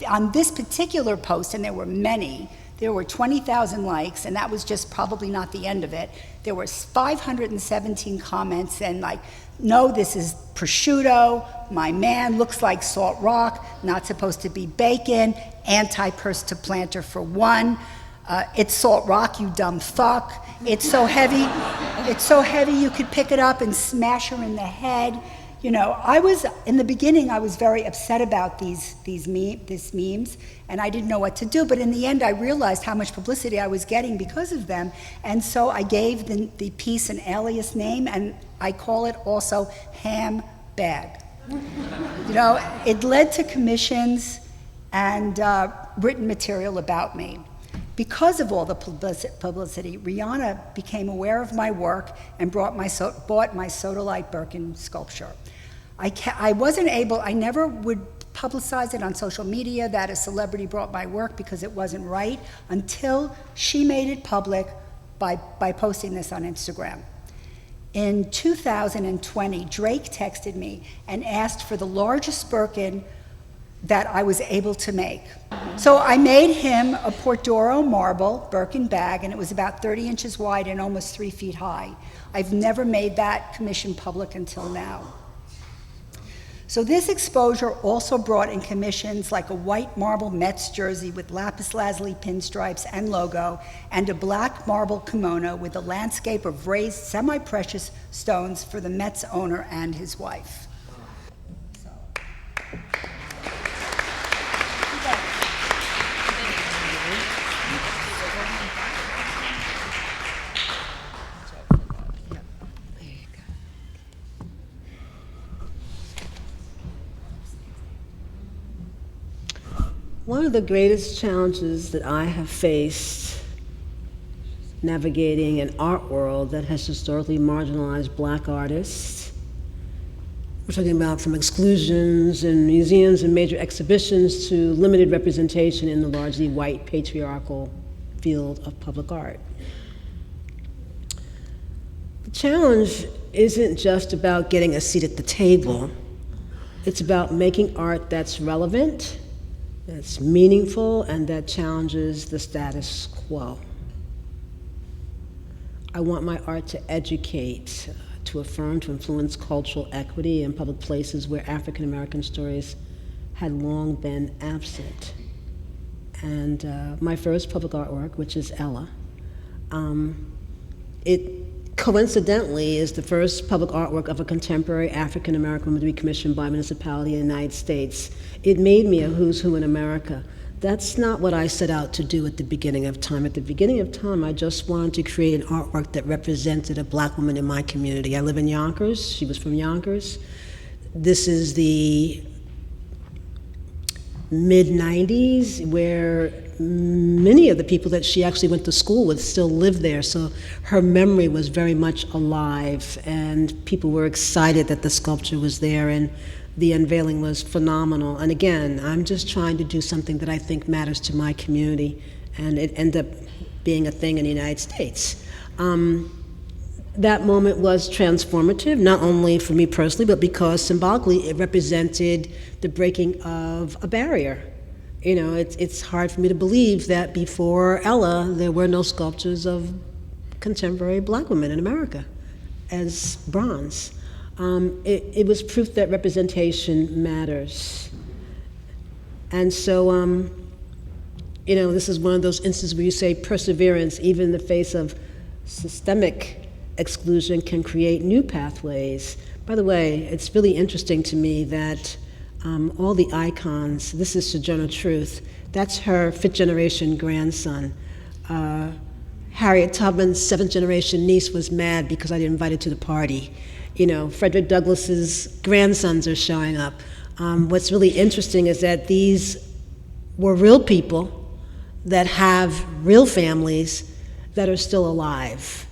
on this particular post, and there were many, there were 20,000 likes, and that was just probably not the end of it. There were 517 comments, and like, no, this is prosciutto, my man looks like salt rock, not supposed to be bacon, anti-purse to planter for one, it's salt rock, you dumb fuck, it's so heavy you could pick it up and smash her in the head. You know, in the beginning, I was very upset about these memes, and I didn't know what to do, but in the end, I realized how much publicity I was getting because of them, and so I gave the piece an alias name, and I call it also Ham Bag. You know, it led to commissions, and written material about me. Because of all the publicity, Rihanna became aware of my work and bought my Sodalite Birkin sculpture. I never would publicize it on social media that a celebrity brought my work because it wasn't right until she made it public by posting this on Instagram. In 2020, Drake texted me and asked for the largest Birkin that I was able to make. So I made him a Portoro marble Birkin bag, and it was about 30 inches wide and almost 3 feet high. I've never made that commission public until now. So this exposure also brought in commissions like a white marble Mets jersey with lapis lazuli pinstripes and logo, and a black marble kimono with a landscape of raised semi-precious stones for the Mets owner and his wife. One of the greatest challenges that I have faced navigating an art world that has historically marginalized Black artists, we're talking about from exclusions in museums and major exhibitions to limited representation in the largely white patriarchal field of public art. The challenge isn't just about getting a seat at the table. It's about making art that's relevant, that's meaningful, and that challenges the status quo. I want my art to educate, to affirm, to influence cultural equity in public places where African American stories had long been absent. And my first public artwork, which is Ella, it coincidentally is the first public artwork of a contemporary African American woman to be commissioned by a municipality in the United States. It made me a who's who in America. That's not what I set out to do at the beginning of time. At the beginning of time, I just wanted to create an artwork that represented a Black woman in my community. I live in Yonkers. She was from Yonkers. This is the mid-90s, where many of the people that she actually went to school with still live there, so her memory was very much alive, and people were excited that the sculpture was there, and the unveiling was phenomenal. And again, I'm just trying to do something that I think matters to my community, and it ended up being a thing in the United States. That moment was transformative, not only for me personally, but because symbolically it represented the breaking of a barrier. You know, it's hard for me to believe that before Ella, there were no sculptures of contemporary Black women in America as bronze. It was proof that representation matters. And so, you know, this is one of those instances where you say perseverance, even in the face of systemic exclusion, can create new pathways. By the way, it's really interesting to me that all the icons, this is Sojourner Truth, that's her fifth generation grandson. Harriet Tubman's seventh generation niece was mad because I didn't invite her to the party. You know, Frederick Douglass's grandsons are showing up. What's really interesting is that these were real people that have real families that are still alive.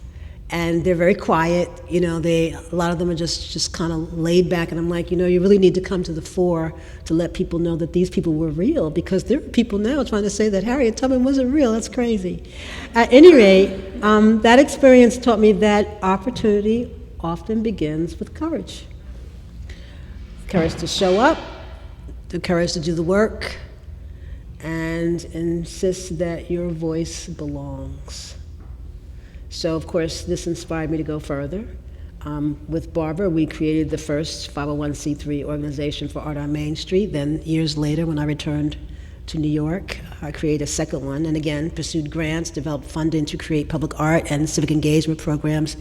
And they're very quiet, you know, a lot of them are just kind of laid back, and I'm like, you know, you really need to come to the fore to let people know that these people were real, because there are people now trying to say that Harriet Tubman wasn't real. That's crazy. At any rate, that experience taught me that opportunity often begins with courage. Courage to show up, the courage to do the work, and insist that your voice belongs. So, of course, this inspired me to go further. With Barbara, we created the first 501c3 organization for art on Main Street. Then, years later, when I returned to New York, I created a second one, and again, pursued grants, developed funding to create public art and civic engagement programs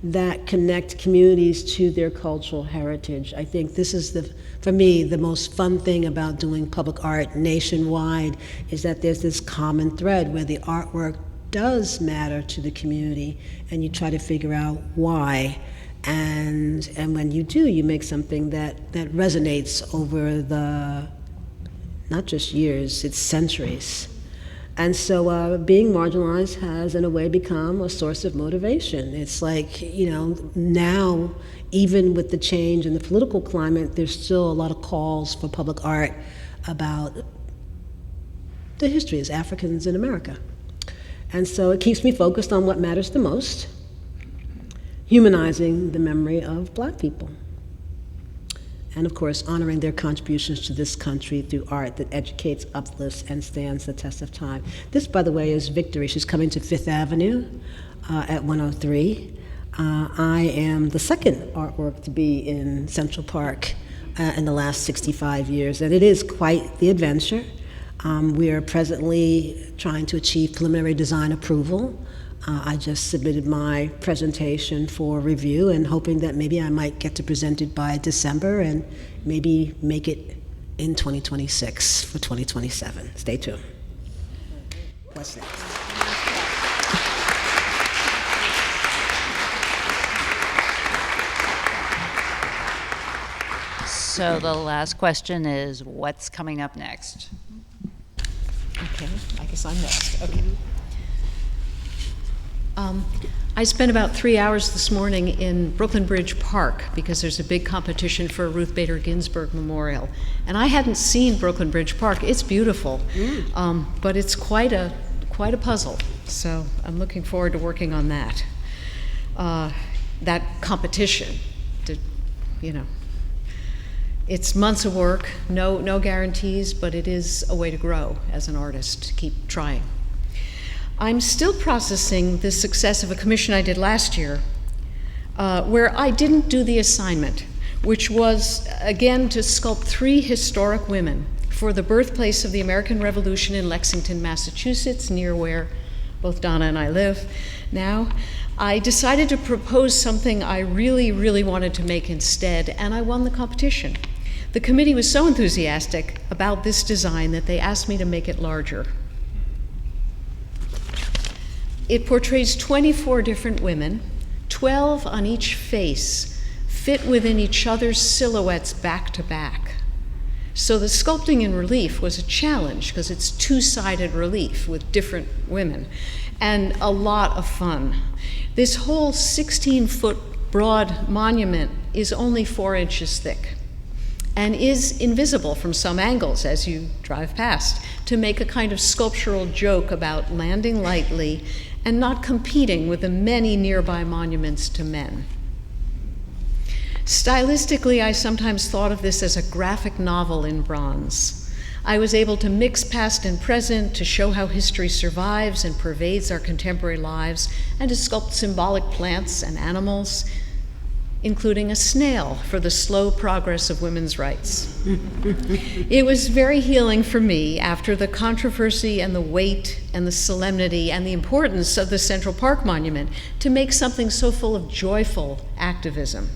that connect communities to their cultural heritage. I think this is, for me, the most fun thing about doing public art nationwide, is that there's this common thread where the artwork does matter to the community, and you try to figure out why. And when you do, you make something that resonates over the not just years, it's centuries. And so being marginalized has, in a way, become a source of motivation. It's like, now, even with the change in the political climate, there's still a lot of calls for public art about the history as Africans in America. And so it keeps me focused on what matters the most, humanizing the memory of Black people. And of course, honoring their contributions to this country through art that educates, uplifts, and stands the test of time. This, by the way, is Victory. She's coming to Fifth Avenue at 103. I am the second artwork to be in Central Park in the last 65 years, and it is quite the adventure. We are presently trying to achieve preliminary design approval. I just submitted my presentation for review and hoping that maybe I might get to present it by December and maybe make it in 2026 for 2027. Stay tuned. What's next? So the last question is, what's coming up next? Okay, I guess I'm next. Okay. I spent about 3 hours this morning in Brooklyn Bridge Park because there's a big competition for a Ruth Bader Ginsburg Memorial. And I hadn't seen Brooklyn Bridge Park. It's beautiful, but it's quite a puzzle. So I'm looking forward to working on that. That competition, it's months of work, no guarantees, but it is a way to grow as an artist, to keep trying. I'm still processing the success of a commission I did last year where I didn't do the assignment, which was, again, to sculpt 3 historic women for the birthplace of the American Revolution in Lexington, Massachusetts, near where both Donna and I live now. I decided to propose something I really, really wanted to make instead, and I won the competition. The committee was so enthusiastic about this design that they asked me to make it larger. It portrays 24 different women, 12 on each face, fit within each other's silhouettes back to back. So the sculpting in relief was a challenge because it's 2-sided relief with different women, and a lot of fun. This whole 16-foot broad monument is only 4 inches thick and is invisible from some angles as you drive past, to make a kind of sculptural joke about landing lightly and not competing with the many nearby monuments to men. Stylistically, I sometimes thought of this as a graphic novel in bronze. I was able to mix past and present to show how history survives and pervades our contemporary lives, and to sculpt symbolic plants and animals, including a snail for the slow progress of women's rights. It was very healing for me after the controversy and the weight and the solemnity and the importance of the Central Park Monument to make something so full of joyful activism.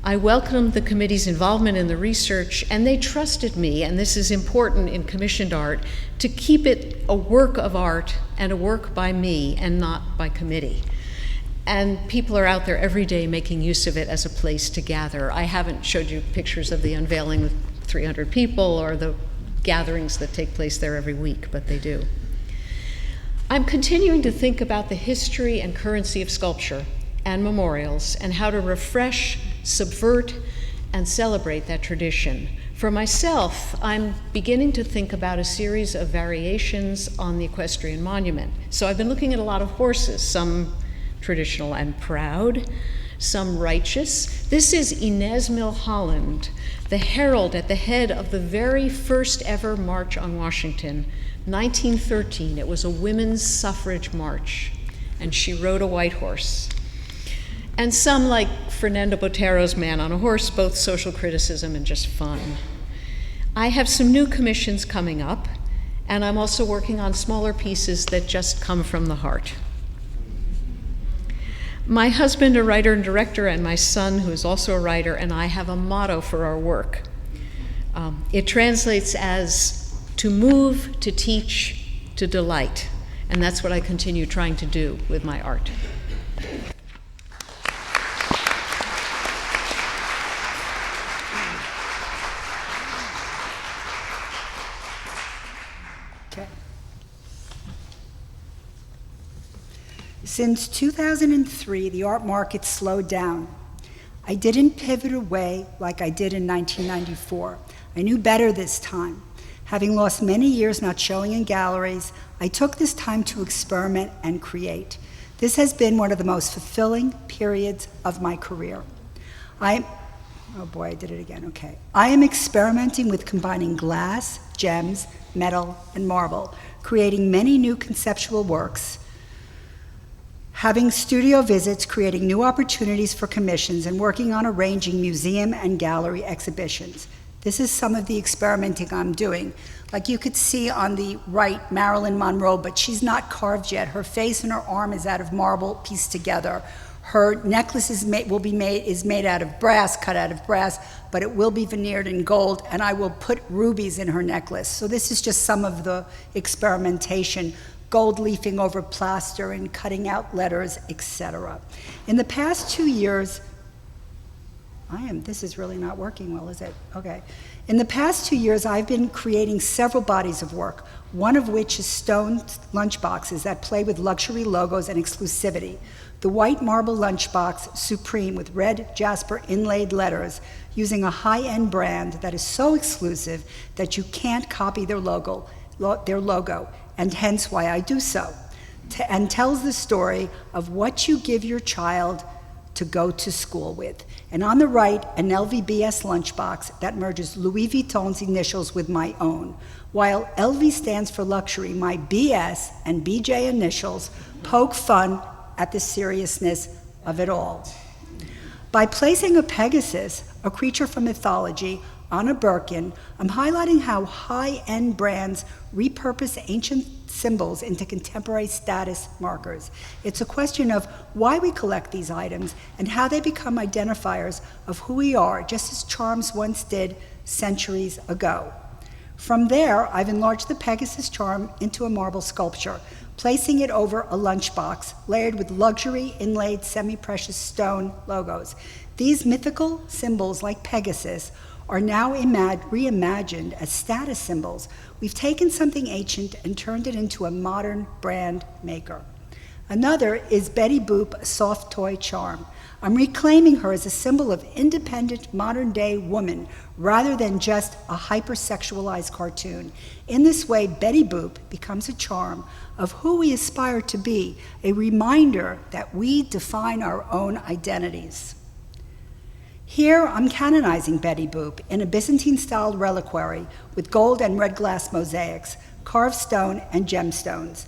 I welcomed the committee's involvement in the research, and they trusted me, and this is important in commissioned art, to keep it a work of art and a work by me and not by committee. And people are out there every day making use of it as a place to gather. I haven't showed you pictures of the unveiling with 300 people or the gatherings that take place there every week, but they do. I'm continuing to think about the history and currency of sculpture and memorials and how to refresh, subvert, and celebrate that tradition. For myself, I'm beginning to think about a series of variations on the equestrian monument. So I've been looking at a lot of horses, some traditional and proud, some righteous. This is Inez Milholland, the herald at the head of the very first ever March on Washington, 1913. It was a women's suffrage march, and she rode a white horse. And some like Fernando Botero's Man on a Horse, both social criticism and just fun. I have some new commissions coming up, and I'm also working on smaller pieces that just come from the heart. My husband, a writer and director, and my son, who is also a writer, and I have a motto for our work. It translates as to move, to teach, to delight. And that's what I continue trying to do with my art. Since 2003, the art market slowed down. I didn't pivot away like I did in 1994. I knew better this time. Having lost many years not showing in galleries, I took this time to experiment and create. This has been one of the most fulfilling periods of my career. Oh boy, I did it again, okay. I am experimenting with combining glass, gems, metal, and marble, creating many new conceptual works, having studio visits, creating new opportunities for commissions, and working on arranging museum and gallery exhibitions. This is some of the experimenting I'm doing. Like you could see on the right, Marilyn Monroe, but she's not carved yet. Her face and her arm is out of marble pieced together. Her necklace is made out of brass, cut out of brass, but it will be veneered in gold, and I will put rubies in her necklace. So this is just some of the experimentation, gold leafing over plaster and cutting out letters, etc. In the past 2 years, this is really not working well, is it? Okay. In the past 2 years, I've been creating several bodies of work, one of which is stone lunchboxes that play with luxury logos and exclusivity. The white marble lunchbox, Supreme, with red jasper inlaid letters, using a high-end brand that is so exclusive that you can't copy their logo, and hence why I do so, and tells the story of what you give your child to go to school with. And on the right, an LVBS lunchbox that merges Louis Vuitton's initials with my own. While LV stands for luxury, my BS and BJ initials poke fun at the seriousness of it all. By placing a Pegasus, a creature from mythology, on a Birkin, I'm highlighting how high-end brands repurpose ancient symbols into contemporary status markers. It's a question of why we collect these items and how they become identifiers of who we are, just as charms once did centuries ago. From there, I've enlarged the Pegasus charm into a marble sculpture, placing it over a lunchbox layered with luxury inlaid semi-precious stone logos. These mythical symbols, like Pegasus, are now reimagined as status symbols. We've taken something ancient and turned it into a modern brand maker. Another is Betty Boop, a soft toy charm. I'm reclaiming her as a symbol of independent modern-day woman rather than just a hypersexualized cartoon. In this way, Betty Boop becomes a charm of who we aspire to be, a reminder that we define our own identities. Here, I'm canonizing Betty Boop in a Byzantine-style reliquary with gold and red glass mosaics, carved stone, and gemstones.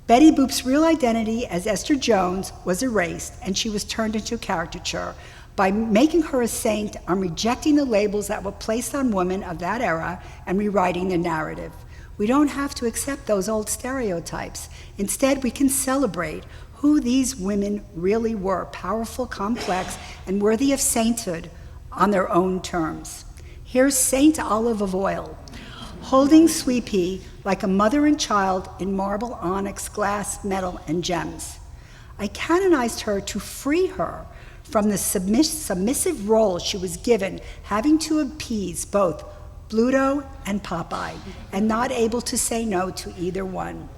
Betty Boop's real identity as Esther Jones was erased, and she was turned into a caricature. By making her a saint, I'm rejecting the labels that were placed on women of that era and rewriting the narrative. We don't have to accept those old stereotypes. Instead, we can celebrate who these women really were, powerful, complex, and worthy of sainthood on their own terms. Here's Saint Olive of Oil, holding Sweet Pea like a mother and child in marble, onyx, glass, metal, and gems. I canonized her to free her from the submissive role she was given, having to appease both Bluto and Popeye, and not able to say no to either one.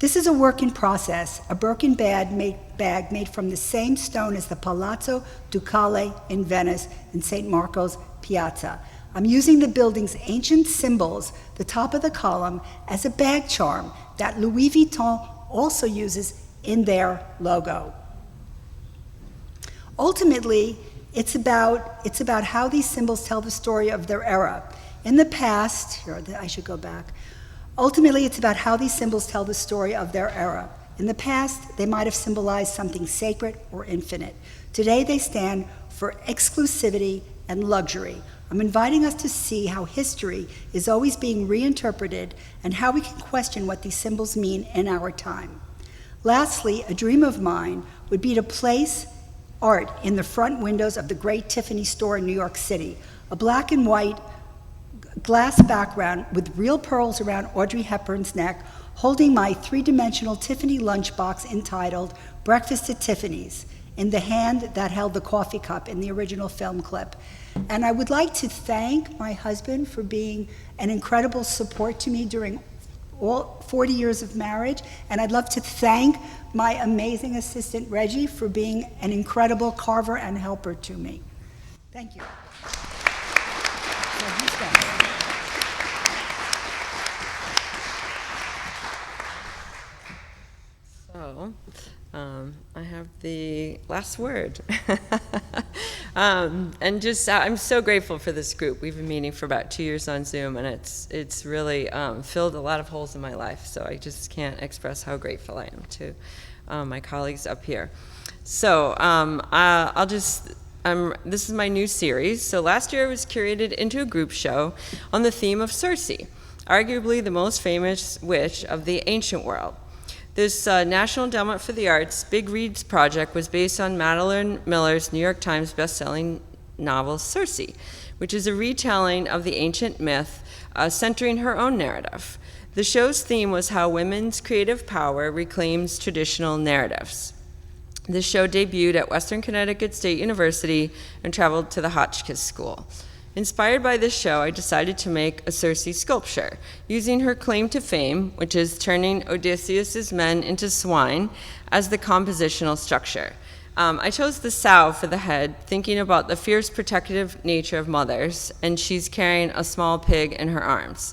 This is a work in process, a Birkin bag made from the same stone as the Palazzo Ducale in Venice in St. Marco's Piazza. I'm using the building's ancient symbols, the top of the column, as a bag charm that Louis Vuitton also uses in their logo. Ultimately, it's about how these symbols tell the story of their era. In the past, I should go back. Ultimately, it's about how these symbols tell the story of their era. In the past, they might have symbolized something sacred or infinite. Today, they stand for exclusivity and luxury. I'm inviting us to see how history is always being reinterpreted and how we can question what these symbols mean in our time. Lastly, a dream of mine would be to place art in the front windows of the great Tiffany store in New York City, a black and white glass background with real pearls around Audrey Hepburn's neck, holding my three-dimensional Tiffany lunchbox entitled Breakfast at Tiffany's, in the hand that held the coffee cup in the original film clip. And I would like to thank my husband for being an incredible support to me during all 40 years of marriage, and I'd love to thank my amazing assistant Reggie for being an incredible carver and helper to me. Thank you. So who's next? So, I have the last word. And just, I'm so grateful for this group. We've been meeting for about 2 years on Zoom, and it's really filled a lot of holes in my life. So I just can't express how grateful I am to my colleagues up here. So this is my new series. So last year I was curated into a group show on the theme of Circe, arguably the most famous witch of the ancient world. This National Endowment for the Arts Big Reads project was based on Madeline Miller's New York Times bestselling novel Circe, which is a retelling of the ancient myth centering her own narrative. The show's theme was how women's creative power reclaims traditional narratives. The show debuted at Western Connecticut State University and traveled to the Hotchkiss School. Inspired by this show, I decided to make a Circe sculpture, using her claim to fame, which is turning Odysseus's men into swine, as the compositional structure. I chose the sow for the head, thinking about the fierce protective nature of mothers, and she's carrying a small pig in her arms.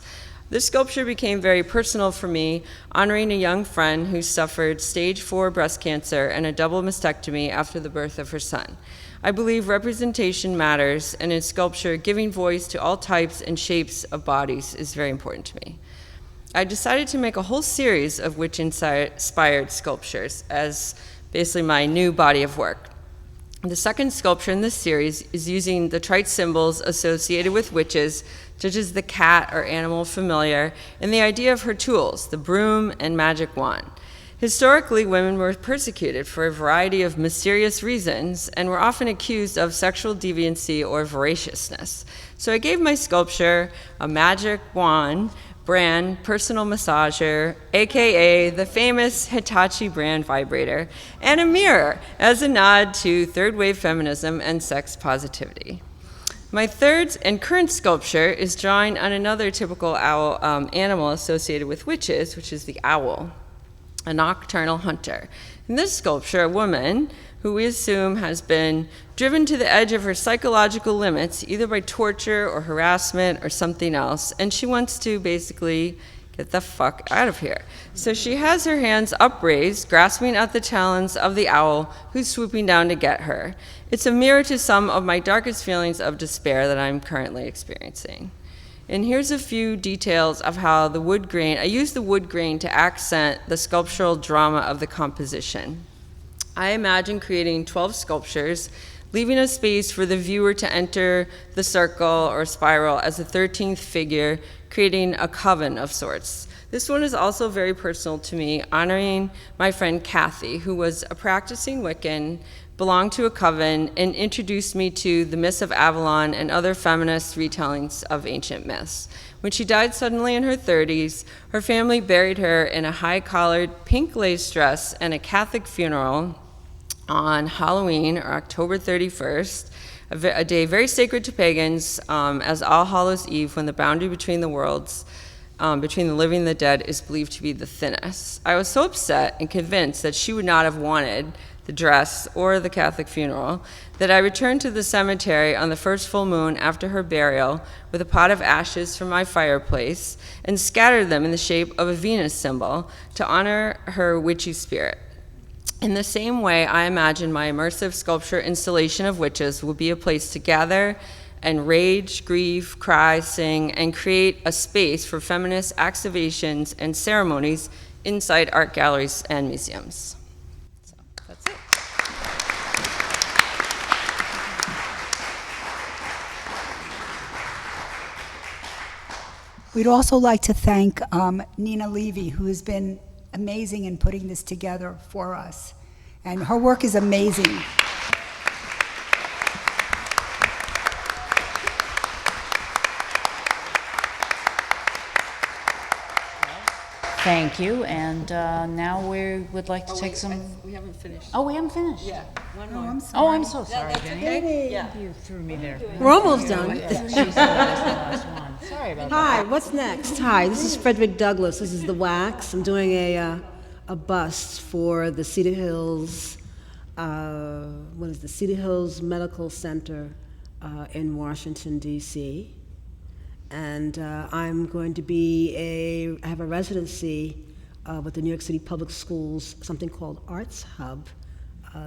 This sculpture became very personal for me, honoring a young friend who suffered stage 4 breast cancer and a double mastectomy after the birth of her son. I believe representation matters, and in sculpture, giving voice to all types and shapes of bodies is very important to me. I decided to make a whole series of witch-inspired sculptures as basically my new body of work. The second sculpture in this series is using the trite symbols associated with witches, such as the cat or animal familiar, and the idea of her tools, the broom and magic wand. Historically, women were persecuted for a variety of mysterious reasons and were often accused of sexual deviancy or voraciousness. So I gave my sculpture a magic wand brand personal massager, aka the famous Hitachi brand vibrator, and a mirror as a nod to third wave feminism and sex positivity. My third and current sculpture is drawing on another typical owl animal associated with witches, which is the owl, a nocturnal hunter. In this sculpture, a woman who we assume has been driven to the edge of her psychological limits, either by torture or harassment or something else, and she wants to basically get the fuck out of here. So she has her hands upraised, grasping at the talons of the owl who's swooping down to get her. It's a mirror to some of my darkest feelings of despair that I'm currently experiencing. And here's a few details of how the wood grain, I used the wood grain to accent the sculptural drama of the composition. I imagine creating 12 sculptures, leaving a space for the viewer to enter the circle or spiral as a 13th figure, creating a coven of sorts. This one is also very personal to me, honoring my friend Kathy, who was a practicing Wiccan, belonged to a coven, and introduced me to the myths of Avalon and other feminist retellings of ancient myths. When she died suddenly in her 30s, her family buried her in a high-collared pink lace dress and a Catholic funeral on Halloween, or October 31st, a day very sacred to pagans, as All Hallows Eve, when the boundary between the worlds, between the living and the dead, is believed to be the thinnest. I was so upset and convinced that she would not have wanted the dress or the Catholic funeral that I returned to the cemetery on the first full moon after her burial with a pot of ashes from my fireplace and scattered them in the shape of a Venus symbol to honor her witchy spirit. In the same way, I imagine my immersive sculpture installation of witches will be a place to gather and rage, grieve, cry, sing, and create a space for feminist activations and ceremonies inside art galleries and museums. So that's it. We'd also like to thank Nina Levy, who has been amazing in putting this together for us. And her work is amazing. Thank you, and now we would like to take some... We haven't finished. Oh, we haven't finished? Yeah, one Oh, more. I'm sorry. Oh, I'm so sorry, Vinnie. Yeah. You threw me there. We're almost done. She's the last one. Sorry about Hi, what's next? Hi, this is Frederick Douglass. This is the wax. I'm doing a bust for the Cedar Hills, Cedar Hills Medical Center in Washington, D.C. And I'm going to I have a residency with the New York City Public Schools, something called Arts Hub.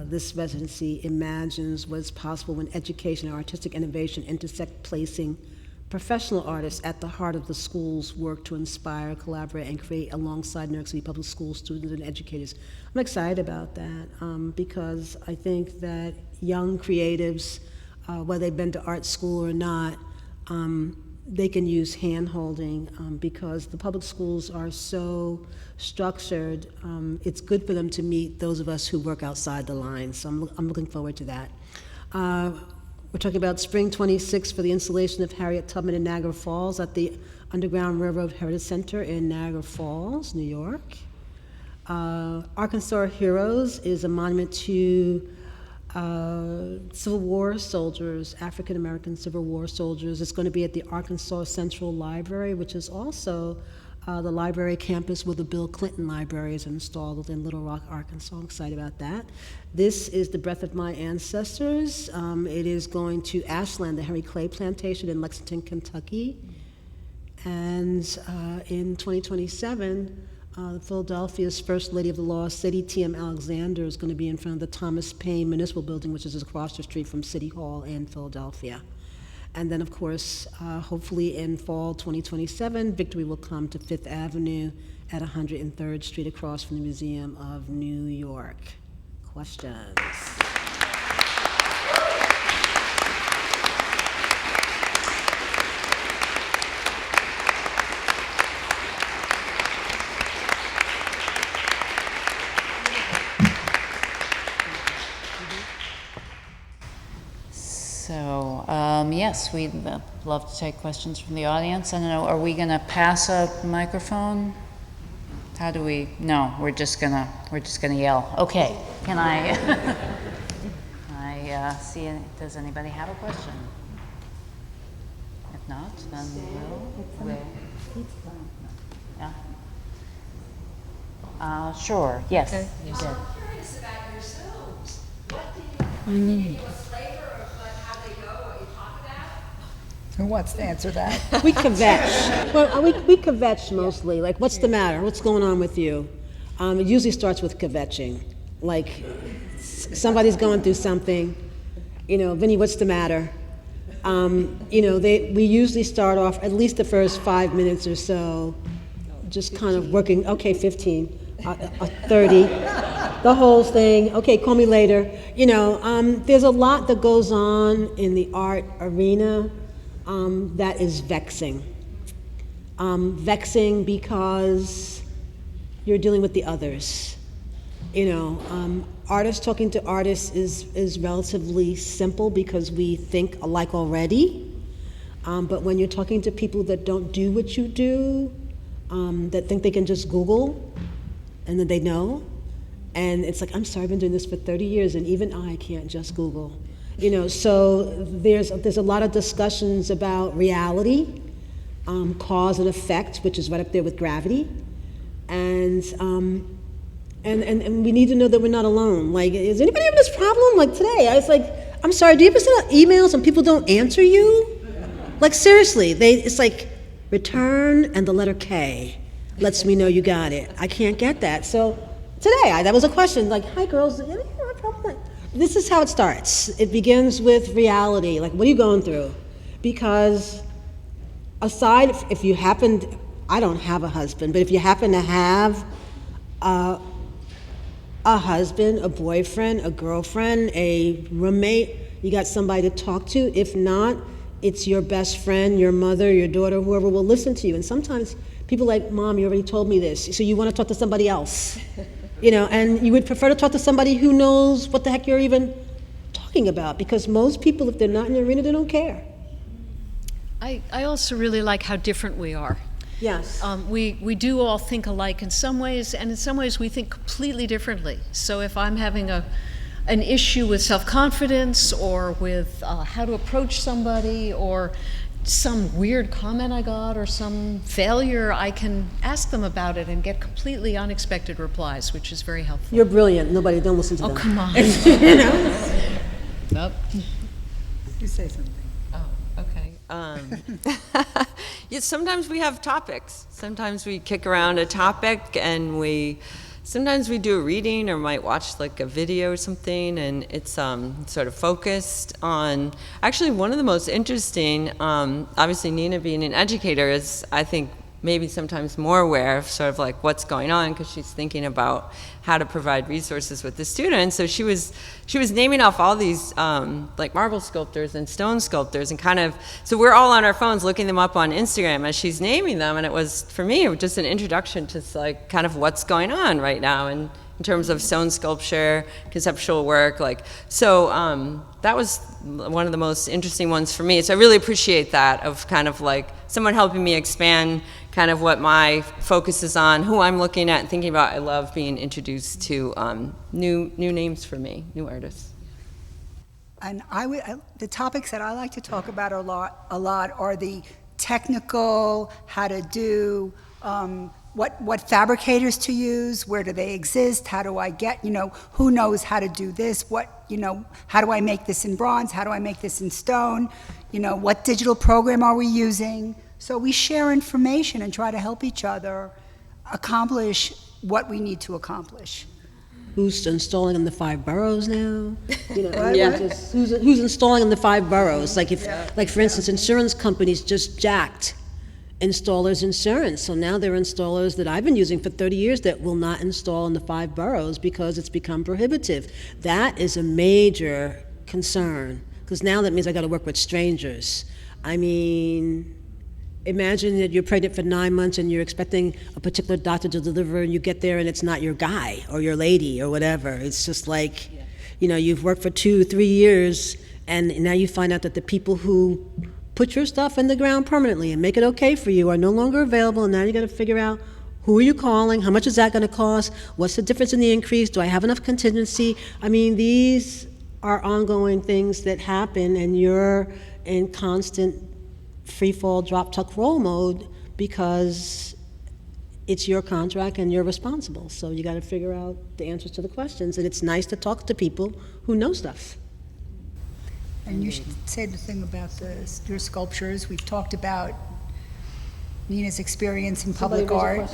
This residency imagines what's possible when education and artistic innovation intersect, placing professional artists at the heart of the school's work to inspire, collaborate, and create alongside New York City Public School students and educators. I'm excited about that because I think that young creatives, whether they've been to art school or not, they can use hand-holding because the public schools are so structured. It's good for them to meet those of us who work outside the lines, so I'm looking forward to that. We're talking about Spring 26 for the installation of Harriet Tubman in Niagara Falls at the Underground Railroad Heritage Center in Niagara Falls, New York. Arkansas Heroes is a monument to Civil War soldiers, African American Civil War soldiers. It's going to be at the Arkansas Central Library, which is also the library campus where the Bill Clinton Library is installed in Little Rock, Arkansas. I'm excited about that. This is the Breath of My Ancestors. It is going to Ashland, the Henry Clay Plantation in Lexington, Kentucky. And in 2027, Philadelphia's First Lady of the Law, Sadie T.M. Alexander, is going to be in front of the Thomas Paine Municipal Building, which is across the street from City Hall in Philadelphia. And then, of course, hopefully in fall 2027, victory will come to Fifth Avenue at 103rd Street across from the Museum of New York. Questions? So, yes, we'd love to take questions from the audience. I don't know, are we going to pass a microphone? How do we? No, we're just gonna yell. Okay. Can I? See? Does anybody have a question? If not, then we'll. Yeah. Sure. Yes. Okay. You did. I'm curious about yourselves. What do you what flavor of how they go, what you talk about? Who wants to answer that? We kvetch. Well, we kvetch mostly. Like, what's the matter? What's going on with you? It usually starts with kvetching. Like, somebody's going through something. You know, Vinnie, what's the matter? We usually start off at least the first 5 minutes or so, just kind of working. Okay, 15, 30, the whole thing. Okay, call me later. There's a lot that goes on in the art arena that is vexing. Vexing because you're dealing with the others. Artists talking to artists is relatively simple because we think alike already. But when you're talking to people that don't do what you do, that think they can just Google and then they know, and it's like, I'm sorry, I've been doing this for 30 years and even I can't just Google. So there's a lot of discussions about reality, cause and effect, which is right up there with gravity, and we need to know that we're not alone. Like, is anybody having this problem? Like today, I was like, I'm sorry, do you ever send out emails and people don't answer you? Like seriously, it's like return and the letter K lets me know you got it. I can't get that. So today, that was a question. Like, hi girls, do you have a problem? This is how it starts. It begins with reality. Like, what are you going through? Because aside, if you happen, I don't have a husband, but if you happen to have a husband, a boyfriend, a girlfriend, a roommate, you got somebody to talk to. If not, it's your best friend, your mother, your daughter, whoever will listen to you. And sometimes people are like, Mom, you already told me this, so you want to talk to somebody else. And you would prefer to talk to somebody who knows what the heck you're even talking about, because most people, if they're not in the arena, they don't care. I also really like how different we are. Yes. We do all think alike in some ways, and in some ways we think completely differently. So if I'm having an issue with self-confidence or with how to approach somebody or some weird comment I got or some failure, I can ask them about it and get completely unexpected replies, which is very helpful. You're brilliant. Nobody, don't listen to them. Oh, come on. Nope. You say something. Oh, okay. Yeah, sometimes we have topics. Sometimes we kick around a topic, and sometimes we do a reading or might watch like a video or something, and it's sort of focused on, actually one of the most interesting, obviously Nina being an educator is, I think, maybe sometimes more aware of sort of like what's going on, because she's thinking about how to provide resources with the students. So she was naming off all these like marble sculptors and stone sculptors, and kind of, so we're all on our phones looking them up on Instagram as she's naming them, and it was, for me, just an introduction to like kind of what's going on right now in terms of stone sculpture, conceptual work, like, so that was one of the most interesting ones for me. So I really appreciate that, of kind of like someone helping me expand kind of what my focus is on, who I'm looking at and thinking about. I love being introduced to new names for me, new artists. And the topics that I like to talk about a lot are the technical, how to do, what fabricators to use, where do they exist, how do I get, who knows how to do this, how do I make this in bronze, how do I make this in stone, what digital program are we using? So we share information and try to help each other accomplish what we need to accomplish. Who's installing in the 5 boroughs now? Yeah. Who's installing in the 5 boroughs? Like like for instance, insurance companies just jacked installers' insurance. So now there are installers that I've been using for 30 years that will not install in the 5 boroughs because it's become prohibitive. That is a major concern, because now that means I got to work with strangers. I mean, imagine that you're pregnant for 9 months and you're expecting a particular doctor to deliver, and you get there and it's not your guy or your lady or whatever. It's just like, you've worked for 2-3 years, and now you find out that the people who put your stuff in the ground permanently and make it okay for you are no longer available, and now you got to figure out, who are you calling? How much is that going to cost? What's the difference in the increase? Do I have enough contingency? I mean, these are ongoing things that happen, and you're in constant free fall, drop, tuck, roll mode, because it's your contract and you're responsible. So you got to figure out the answers to the questions, and it's nice to talk to people who know stuff. And you should say the thing about your sculptures. We've talked about Nina's experience in public art,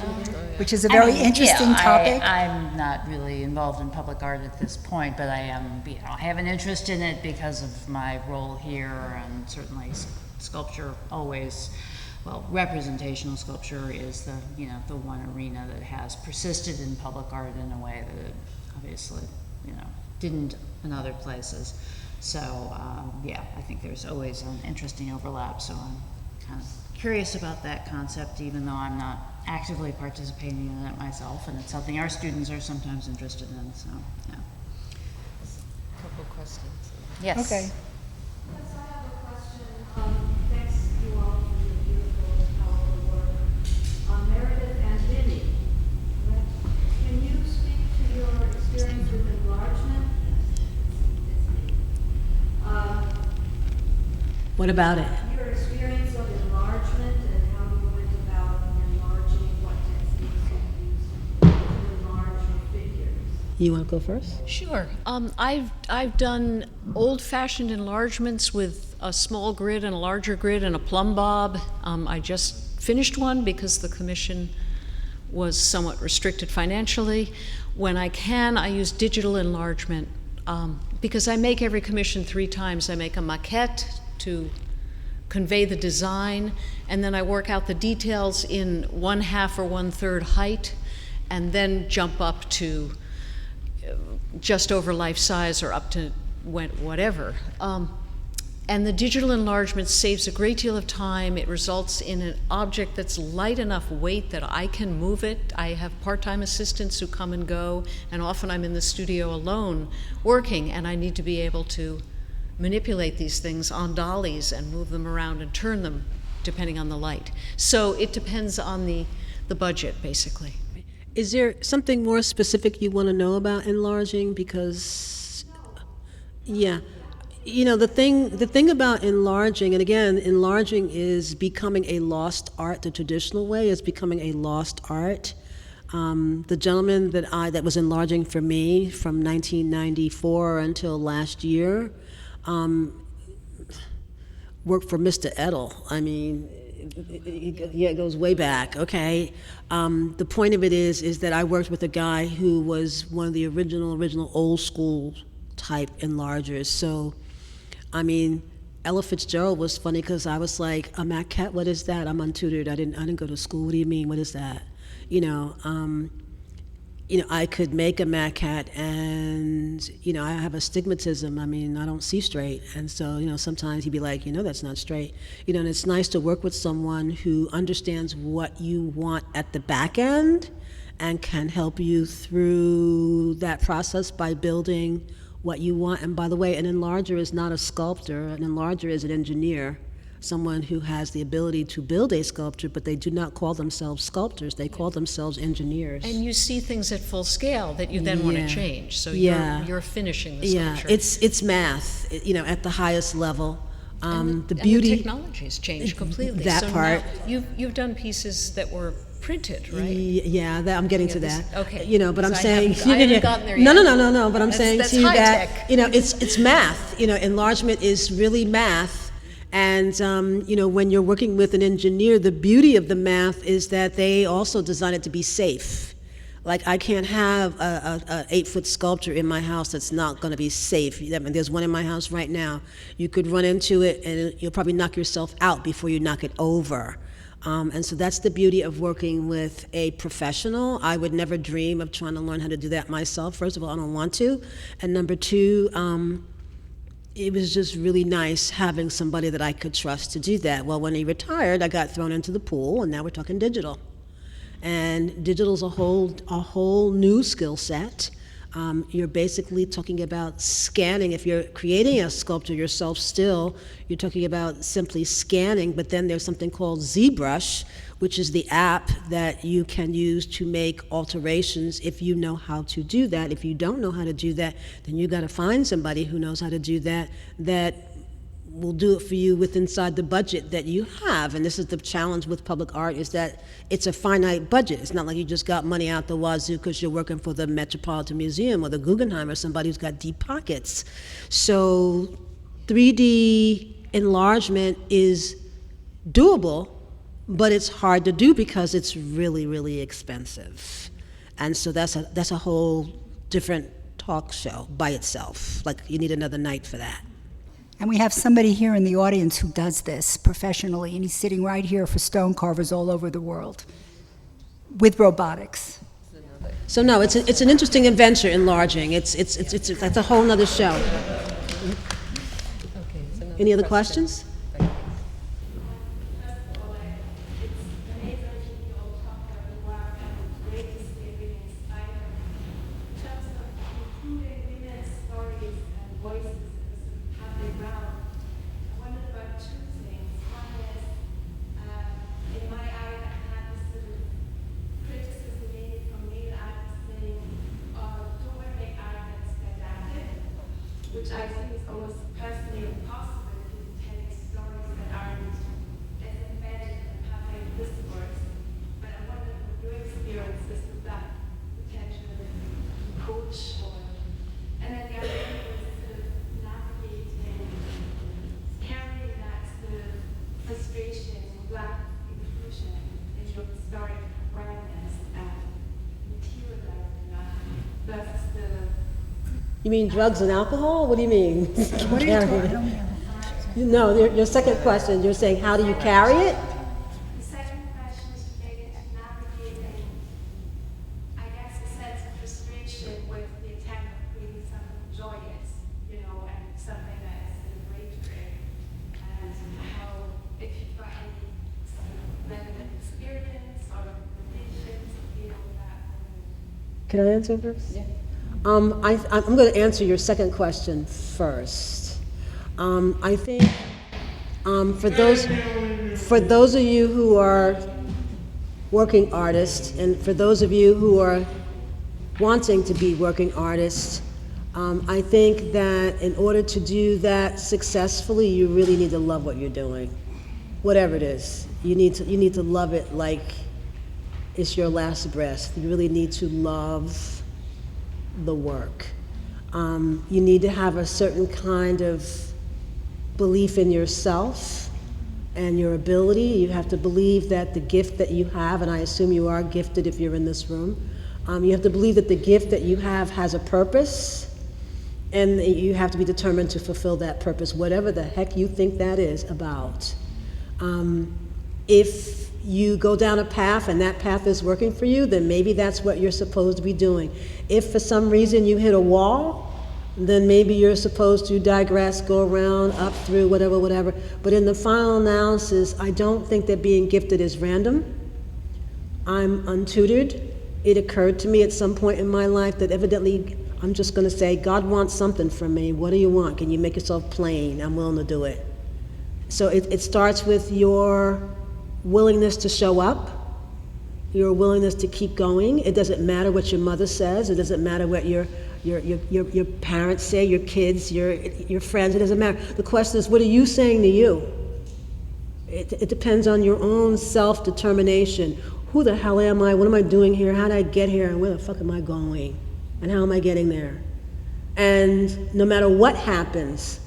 which is a very interesting topic. I'm not really involved in public art at this point, but I am. I have an interest in it because of my role here, and certainly sculpture always. Well, representational sculpture is the one arena that has persisted in public art in a way that it obviously didn't in other places. So I think there's always an interesting overlap. So I'm kind of curious about that concept, even though I'm not actively participating in it myself, and it's something our students are sometimes interested in. So yeah. A couple questions. Yes. Okay. Yes, I have a question. Thanks you all for your beautiful and powerful work. Meredith and Vinnie, can you speak to your experience with enlargement? What about it? Your experience of enlargement and how you went about enlarging, what techniques you used to enlarge your figures. You want to go first? Sure. I've done old-fashioned enlargements with a small grid and a larger grid and a plumb bob. I just finished one because the commission was somewhat restricted financially. When I can, I use digital enlargement because I make every commission 3 times. I make a maquette to convey the design, and then I work out the details in 1/2 or 1/3 height, and then jump up to just over life size or up to whatever. And the digital enlargement saves a great deal of time. It results in an object that's light enough weight that I can move it. I have part-time assistants who come and go, and often I'm in the studio alone working, and I need to be able to manipulate these things on dollies and move them around and turn them depending on the light. So it depends on the budget, basically. Is there something more specific you want to know about enlarging? Because, yeah, You know, the thing about enlarging, and again, enlarging is becoming a lost art. The traditional way is becoming a lost art. The gentleman that was enlarging for me from 1994 until last year worked for Mr. Edel. I mean, yeah, it goes way back. Okay. The point of it is that I worked with a guy who was one of the original old school type enlargers. So, I mean, Ella Fitzgerald was funny because I was like, a maquette, what is that? I'm untutored. I didn't go to school. What do you mean? What is that? I could make a maquette, and I have astigmatism. I mean, I don't see straight, and so sometimes he'd be like, that's not straight. And it's nice to work with someone who understands what you want at the back end, and can help you through that process by building what you want. And by the way, an enlarger is not a sculptor. An enlarger is an engineer, someone who has the ability to build a sculpture, but they do not call themselves sculptors. They call themselves engineers. And you see things at full scale that you then want to change. So you're finishing the sculpture. Yeah, it's math, at the highest level. The beauty. And the technology's changed completely. That so part. Now you've done pieces that were printed, right? Yeah, I'm getting to that. Okay. But I'm saying I haven't gotten there yet. No. But I'm saying that's to you high that tech. it's math. Enlargement is really math, and when you're working with an engineer, the beauty of the math is that they also design it to be safe. Like, I can't have a 8-foot sculpture in my house that's not going to be safe. I mean, there's one in my house right now. You could run into it, and you'll probably knock yourself out before you knock it over. And so that's the beauty of working with a professional. I would never dream of trying to learn how to do that myself. First of all, I don't want to. And number two, it was just really nice having somebody that I could trust to do that. Well, when he retired, I got thrown into the pool, and now we're talking digital. And digital's a whole new skill set. You're basically talking about scanning. If you're creating a sculpture yourself still, you're talking about simply scanning, but then there's something called ZBrush, which is the app that you can use to make alterations if you know how to do that. If you don't know how to do that, then you got to find somebody who knows how to do that, that will do it for you with inside the budget that you have. And this is the challenge with public art, is that it's a finite budget. It's not like you just got money out the wazoo because you're working for the Metropolitan Museum or the Guggenheim or somebody who's got deep pockets. So 3D enlargement is doable, but it's hard to do because it's really, really expensive. And so that's a whole different talk show by itself. Like, you need another night for that. And we have somebody here in the audience who does this professionally, and he's sitting right here for stone carvers all over the world with robotics. So no, it's an interesting adventure, enlarging. It's that's a whole nother show. Any other questions? Which I think is almost personally impossible to tell stories that aren't as embedded in how this works. But I wonder what your experience is with that potential approach, and then the other thing is sort of navigating, carrying that sort of frustration, black inclusion in your historic awareness and materializing that versus the. You mean drugs and alcohol? What do you mean? What are you talking about? No, your second question, you're saying, how do you carry it? The second question is related to navigating, I guess, a sense of frustration with the attempt of creating something joyous, and something that is celebratory, and how, if you've got any sort of relevant experience or recommendations of dealing with that. Can I answer first? Yeah. I'm going to answer your second question first. I think for those of you who are working artists, and for those of you who are wanting to be working artists, I think that in order to do that successfully, you really need to love what you're doing, whatever it is. You need to love it like it's your last breath. You really need to love the work. You need to have a certain kind of belief in yourself and your ability. You have to believe that the gift that you have, and I assume you are gifted if you're in this room, you have to believe that the gift that you have has a purpose, and you have to be determined to fulfill that purpose, whatever the heck you think that is about. If you go down a path and that path is working for you, then maybe that's what you're supposed to be doing. If for some reason you hit a wall, then maybe you're supposed to digress, go around, up, through, whatever. But in the final analysis, I don't think that being gifted is random. I'm untutored. It occurred to me at some point in my life that evidently, I'm just going to say, God wants something from me. What do you want? Can you make yourself plain? I'm willing to do it. So it starts with your willingness to show up, your willingness to keep going. It doesn't matter what your mother says. It doesn't matter what your parents say, your kids, your friends. It doesn't matter. The question is, what are you saying to you? It depends on your own self-determination. Who the hell am I? What am I doing here? How did I get here? And where the fuck am I going? And how am I getting there? And no matter what happens,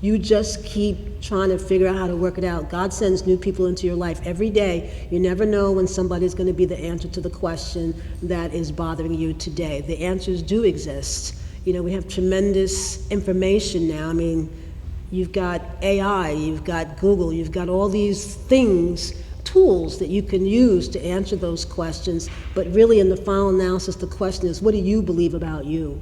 you just keep trying to figure out how to work it out. God sends new people into your life every day. You never know when somebody's going to be the answer to the question that is bothering you today. The answers do exist. You know, we have tremendous information now. I mean, you've got AI, you've got Google, you've got all these things, tools that you can use to answer those questions. But really, in the final analysis, the question is, what do you believe about you?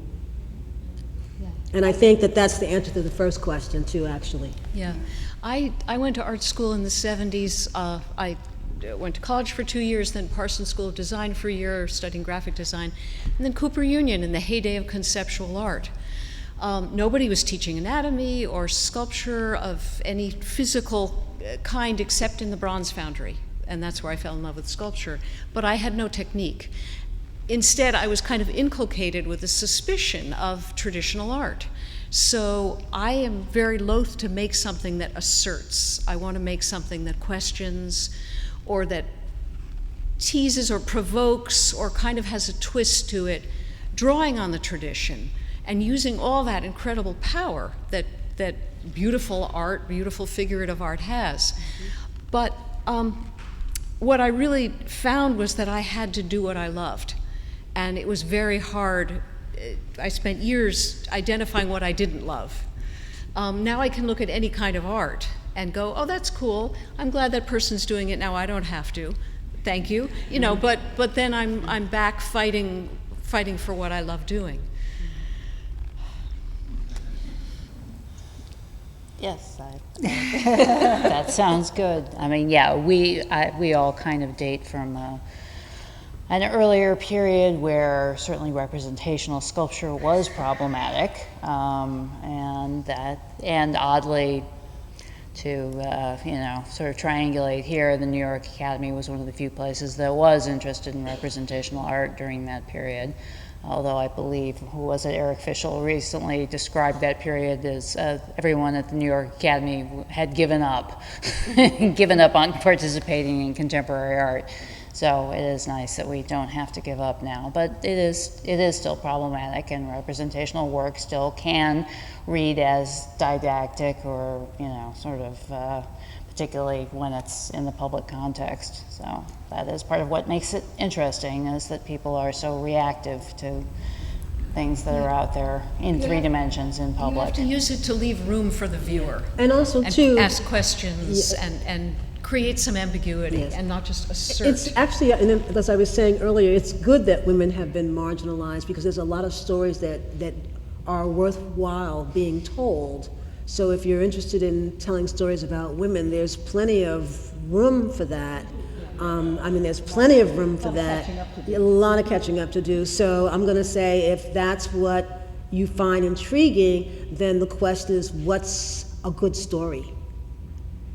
And I think that that's the answer to the first question, too, actually. Yeah. I went to art school in the 70s. I went to college for 2 years, then Parsons School of Design for a year, studying graphic design, and then Cooper Union in the heyday of conceptual art. Nobody was teaching anatomy or sculpture of any physical kind except in the bronze foundry, and that's where I fell in love with sculpture. But I had no technique. Instead, I was kind of inculcated with a suspicion of traditional art. So I am very loath to make something that asserts. I want to make something that questions or that teases or provokes or kind of has a twist to it, drawing on the tradition and using all that incredible power that beautiful art, beautiful figurative art has. But what I really found was that I had to do what I loved. And it was very hard. I spent years identifying what I didn't love. Now I can look at any kind of art and go, oh, that's cool. I'm glad that person's doing it now. I don't have to. Thank you. You know, but then I'm back fighting for what I love doing. Yes, that sounds good. I mean, yeah, we all kind of date from an earlier period where certainly representational sculpture was problematic, and oddly, to sort of triangulate here, the New York Academy was one of the few places that was interested in representational art during that period. Although I believe, who was it, Eric Fischel recently described that period as everyone at the New York Academy had given up, on participating in contemporary art. So it is nice that we don't have to give up now, but it is still problematic, and representational work still can read as didactic or sort of particularly when it's in the public context. So that is part of what makes it interesting, is that people are so reactive to things that are out there in 3 dimensions in public. You have to use it to leave room for the viewer. And also, too, ask questions and create some ambiguity, and not just assert. It's actually, and as I was saying earlier, it's good that women have been marginalized, because there's a lot of stories that are worthwhile being told. So if you're interested in telling stories about women, there's plenty of room for that. There's plenty of room for that. A lot of catching up to do. So I'm going to say, if that's what you find intriguing, then the question is, what's a good story?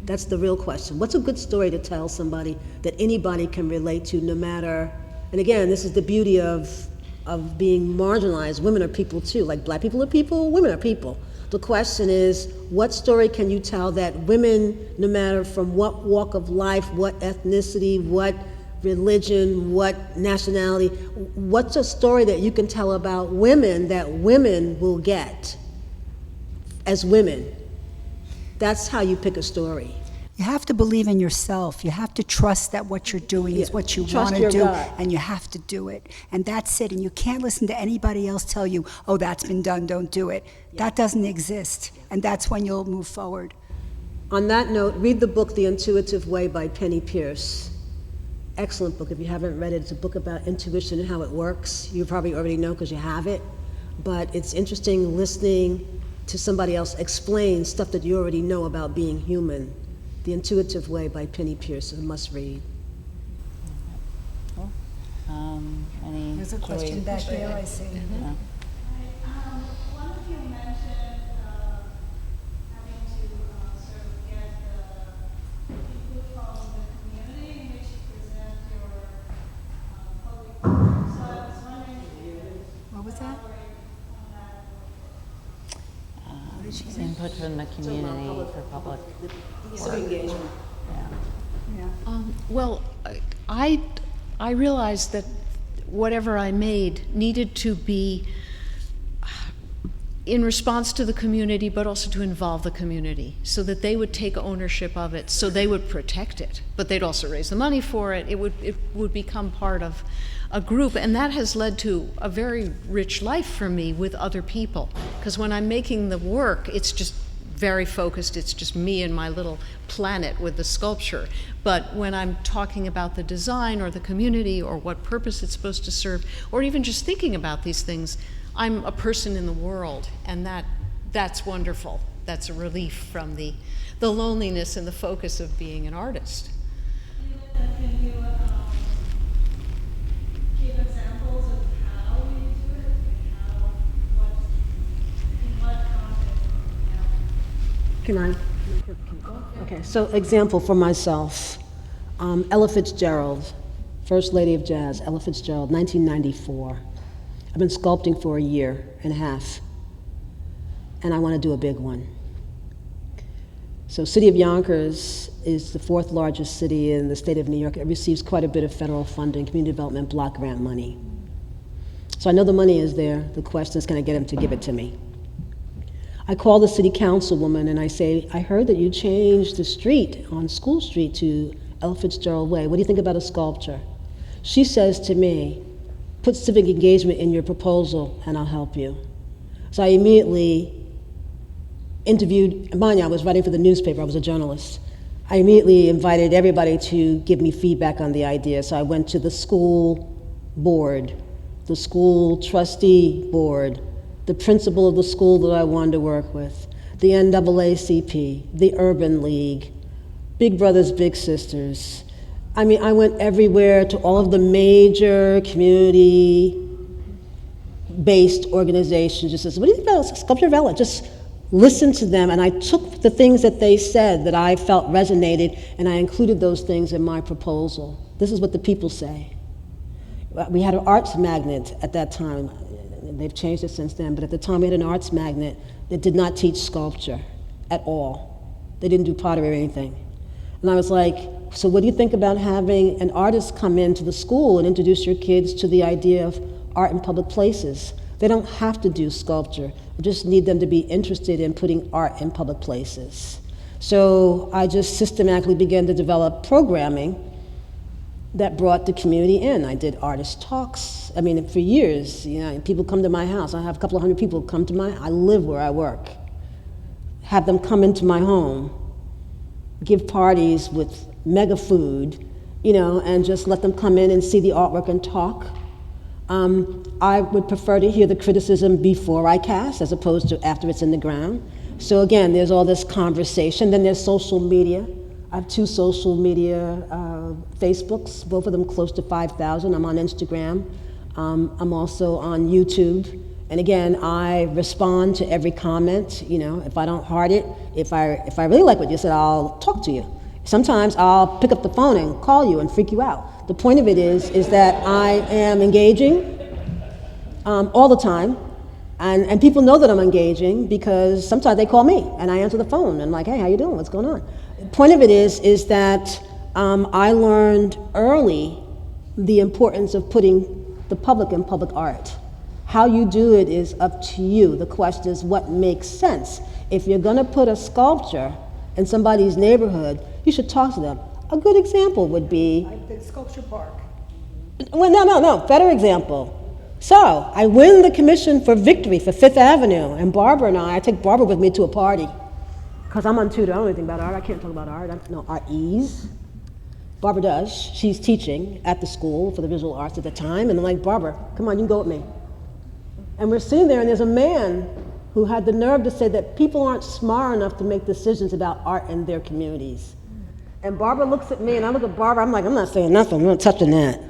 That's the real question. What's a good story to tell somebody that anybody can relate to, no matter, and again, this is the beauty of of being marginalized. Women are people too, like black people are people, women are people. The question is, what story can you tell that women, no matter from what walk of life, what ethnicity, what religion, what nationality, what's a story that you can tell about women that women will get as women? That's how you pick a story. You have to believe in yourself. You have to trust that what you're doing is what you Trust want to your do, gut. and you have to do it. And that's it. And you can't listen to anybody else tell you, oh, that's been done, don't do it. That doesn't exist. And that's when you'll move forward. On that note, read the book The Intuitive Way by Penny Pierce. Excellent book. If you haven't read it, it's a book about intuition and how it works. You probably already know because you have it, but it's interesting listening to somebody else explain stuff that you already know about being human. The Intuitive Way by Penny Pierce, a must read. Cool. Any There's a question back there, I see. Yeah. One of you mentioned having to sort of get input from the community in which you present your public work. So I was wondering if you could What was that? elaborate on that. Input from the community for public. Civic engagement. Yeah. Well, I realized that whatever I made needed to be in response to the community, but also to involve the community, so that they would take ownership of it, so they would protect it, but they'd also raise the money for it. It would become part of a group, and that has led to a very rich life for me with other people, because when I'm making the work, it's just very focused. It's just me and my little planet with the sculpture. But when I'm talking about the design or the community or what purpose it's supposed to serve, or even just thinking about these things, I'm a person in the world, and that's wonderful. That's a relief from the loneliness and the focus of being an artist. Can you give examples of how you do it? In what context? Can I? Okay, so example for myself. Ella Fitzgerald, First Lady of Jazz, Ella Fitzgerald, 1994. I've been sculpting for a year and a half, and I want to do a big one. So City of Yonkers is the 4th largest city in the state of New York. It receives quite a bit of federal funding, community development block grant money. So I know the money is there. The question is, can I get them to give it to me? I call the city councilwoman and I say, I heard that you changed the street on School Street to Ella Fitzgerald Way. What do you think about a sculpture? She says to me, put civic engagement in your proposal and I'll help you. So I immediately interviewed, mind you, I was writing for the newspaper, I was a journalist. I immediately invited everybody to give me feedback on the idea. So I went to the school board, the school trustee board, the principal of the school that I wanted to work with, the NAACP, the Urban League, Big Brothers, Big Sisters. I mean, I went everywhere to all of the major community-based organizations. Just says, what do you think about Sculpture Valley? Just listen to them, and I took the things that they said that I felt resonated, and I included those things in my proposal. This is what the people say. We had an arts magnet at that time. They've changed it since then, but at the time we had an arts magnet that did not teach sculpture at all. They didn't do pottery or anything. And I was like, so what do you think about having an artist come into the school and introduce your kids to the idea of art in public places? They don't have to do sculpture. We just need them to be interested in putting art in public places. So I just systematically began to develop programming that brought the community in. I did artist talks. I mean, for years, you know, people come to my house. I have a couple of hundred people come to I live where I work. Have them come into my home, give parties with mega food, you know, and just let them come in and see the artwork and talk. I would prefer to hear the criticism before I cast as opposed to after it's in the ground. So again, there's all this conversation. Then there's social media. I have 2 social media Facebooks, both of them close to 5,000. I'm on Instagram. I'm also on YouTube. And again, I respond to every comment. You know, if I don't heart it, if I really like what you said, I'll talk to you. Sometimes I'll pick up the phone and call you and freak you out. The point of it is that I am engaging. all the time. And people know that I'm engaging because sometimes they call me and I answer the phone and like, hey, how you doing? What's going on? The point of it is that I learned early the importance of putting the public in public art. How you do it is up to you. The question is what makes sense. If you're gonna put a sculpture in somebody's neighborhood, you should talk to them. A good example would be... The sculpture park. Well, no, better example. So, I win the commission for Victory for Fifth Avenue, and Barbara and I take Barbara with me to a party. Because I'm untutored, I don't know anything about art, I can't talk about art, I don't know art-ese. Barbara does, she's teaching at the school for the visual arts at the time, and I'm like, Barbara, come on, you can go with me. And we're sitting there, and there's a man who had the nerve to say that people aren't smart enough to make decisions about art in their communities. And Barbara looks at me, and I look at Barbara, I'm like, I'm not saying nothing, I'm not touching that.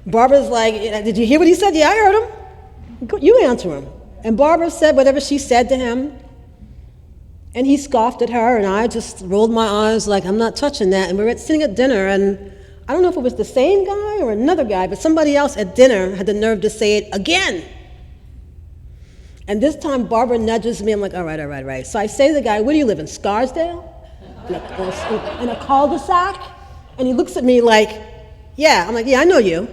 Barbara's like, did you hear what he said? Yeah, I heard him. You answer him. And Barbara said whatever she said to him, and he scoffed at her, and I just rolled my eyes like, I'm not touching that. And we were sitting at dinner, and I don't know if it was the same guy or another guy, but somebody else at dinner had the nerve to say it again. And this time Barbara nudges me, I'm like, all right. So I say to the guy, where do you live, in Scarsdale? In a cul-de-sac? And he looks at me like, yeah. I'm like, yeah, I know you.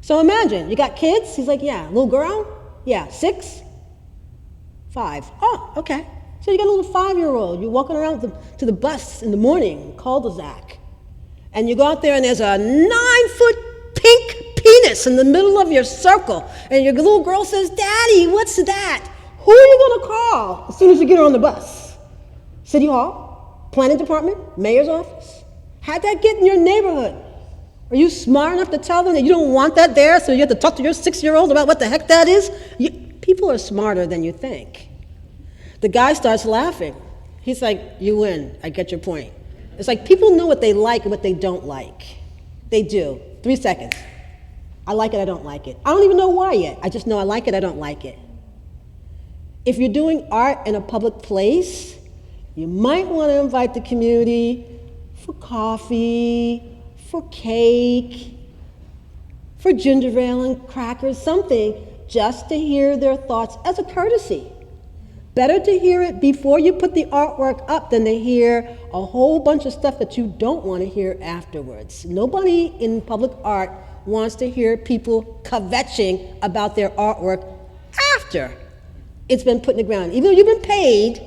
So imagine, you got kids? He's like, yeah. Little girl? Yeah. 6? 5. Oh, okay. So you got a little 5-year-old. You're walking around to the bus in the morning, cul-de-sac. And you go out there and there's a 9-foot pink penis in the middle of your circle. And your little girl says, Daddy, what's that? Who are you gonna call as soon as you get her on the bus? City Hall? Planning Department? Mayor's office? How'd that get in your neighborhood? Are you smart enough to tell them that you don't want that there, so you have to talk to your 6-year-old about what the heck that is? People are smarter than you think. The guy starts laughing. He's like, you win, I get your point. It's like people know what they like and what they don't like. They do. 3 seconds. I like it, I don't like it. I don't even know why yet. I just know I like it, I don't like it. If you're doing art in a public place, you might want to invite the community for coffee, for cake, for ginger ale and crackers, something, just to hear their thoughts as a courtesy. Better to hear it before you put the artwork up than to hear a whole bunch of stuff that you don't want to hear afterwards. Nobody in public art wants to hear people kvetching about their artwork after it's been put in the ground. Even though you've been paid,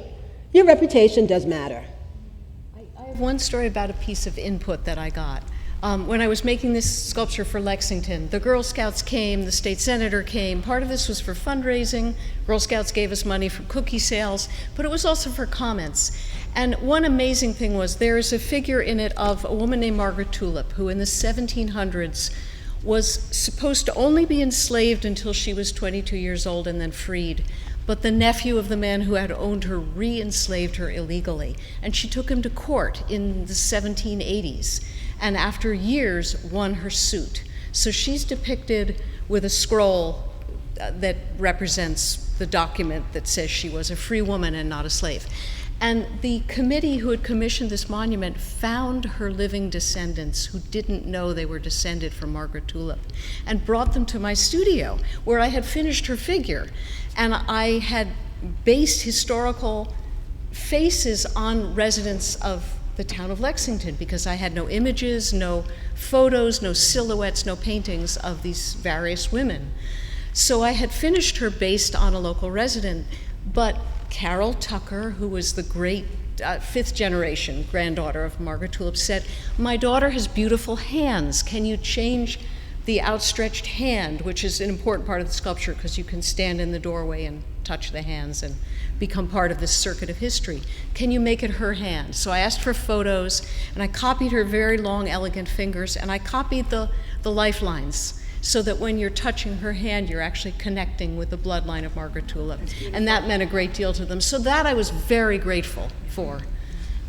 your reputation does matter. I have one story about a piece of input that I got. When I was making this sculpture for Lexington, the Girl Scouts came, the state senator came. Part of this was for fundraising. Girl Scouts gave us money for cookie sales, but it was also for comments. And one amazing thing was there is a figure in it of a woman named Margaret Tulip, who in the 1700s was supposed to only be enslaved until she was 22 years old and then freed. But the nephew of the man who had owned her re-enslaved her illegally. And she took him to court in the 1780s. And after years, won her suit. So she's depicted with a scroll that represents the document that says she was a free woman and not a slave. And the committee who had commissioned this monument found her living descendants who didn't know they were descended from Margaret Tulip and brought them to my studio where I had finished her figure. And I had based historical faces on residents of the town of Lexington because I had no images, no photos, no silhouettes, no paintings of these various women. So I had finished her based on a local resident, but Carol Tucker, who was the great 5th generation granddaughter of Margaret Tulip, said, my daughter has beautiful hands. Can you change the outstretched hand, which is an important part of the sculpture because you can stand in the doorway and touch the hands and become part of this circuit of history. Can you make it her hand? So I asked for photos, and I copied her very long, elegant fingers, and I copied the lifelines so that when you're touching her hand, you're actually connecting with the bloodline of Margaret Tulip. And that meant a great deal to them. So that I was very grateful for.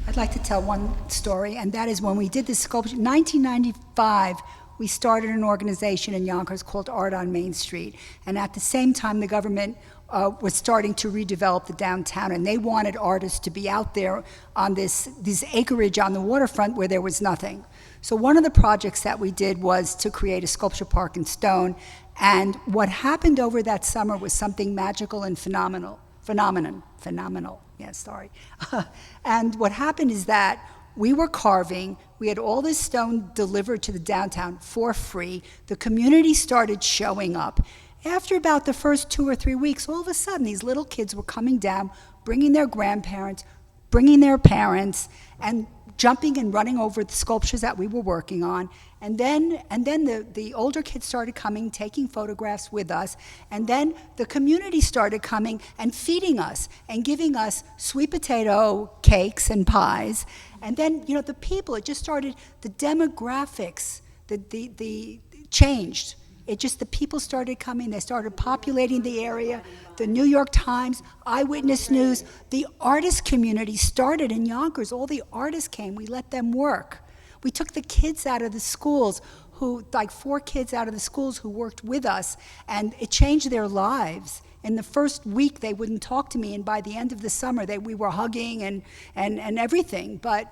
I'd like to tell one story, and that is when we did this sculpture, 1995, we started an organization in Yonkers called Art on Main Street. And at the same time, the government was starting to redevelop the downtown, and they wanted artists to be out there on this acreage on the waterfront where there was nothing. So one of the projects that we did was to create a sculpture park in stone, And what happened over that summer was something magical and phenomenal. Yes, sorry. And what happened is that we were carving. We had all this stone delivered to the downtown for free. The community started showing up. After about the first 2 or 3 weeks, all of a sudden, these little kids were coming down, bringing their grandparents, bringing their parents, and jumping and running over the sculptures that we were working on. And then the older kids started coming, taking photographs with us. And then the community started coming and feeding us and giving us sweet potato cakes and pies. And then, the people, it just started, the demographics, the changed. The people started coming, they started populating the area. The New York Times, Eyewitness News, the artist community started in Yonkers. All the artists came, we let them work. We took the kids out of the schools, 4 kids out of the schools who worked with us, and it changed their lives. In the first week, they wouldn't talk to me, and by the end of the summer, we were hugging and everything. But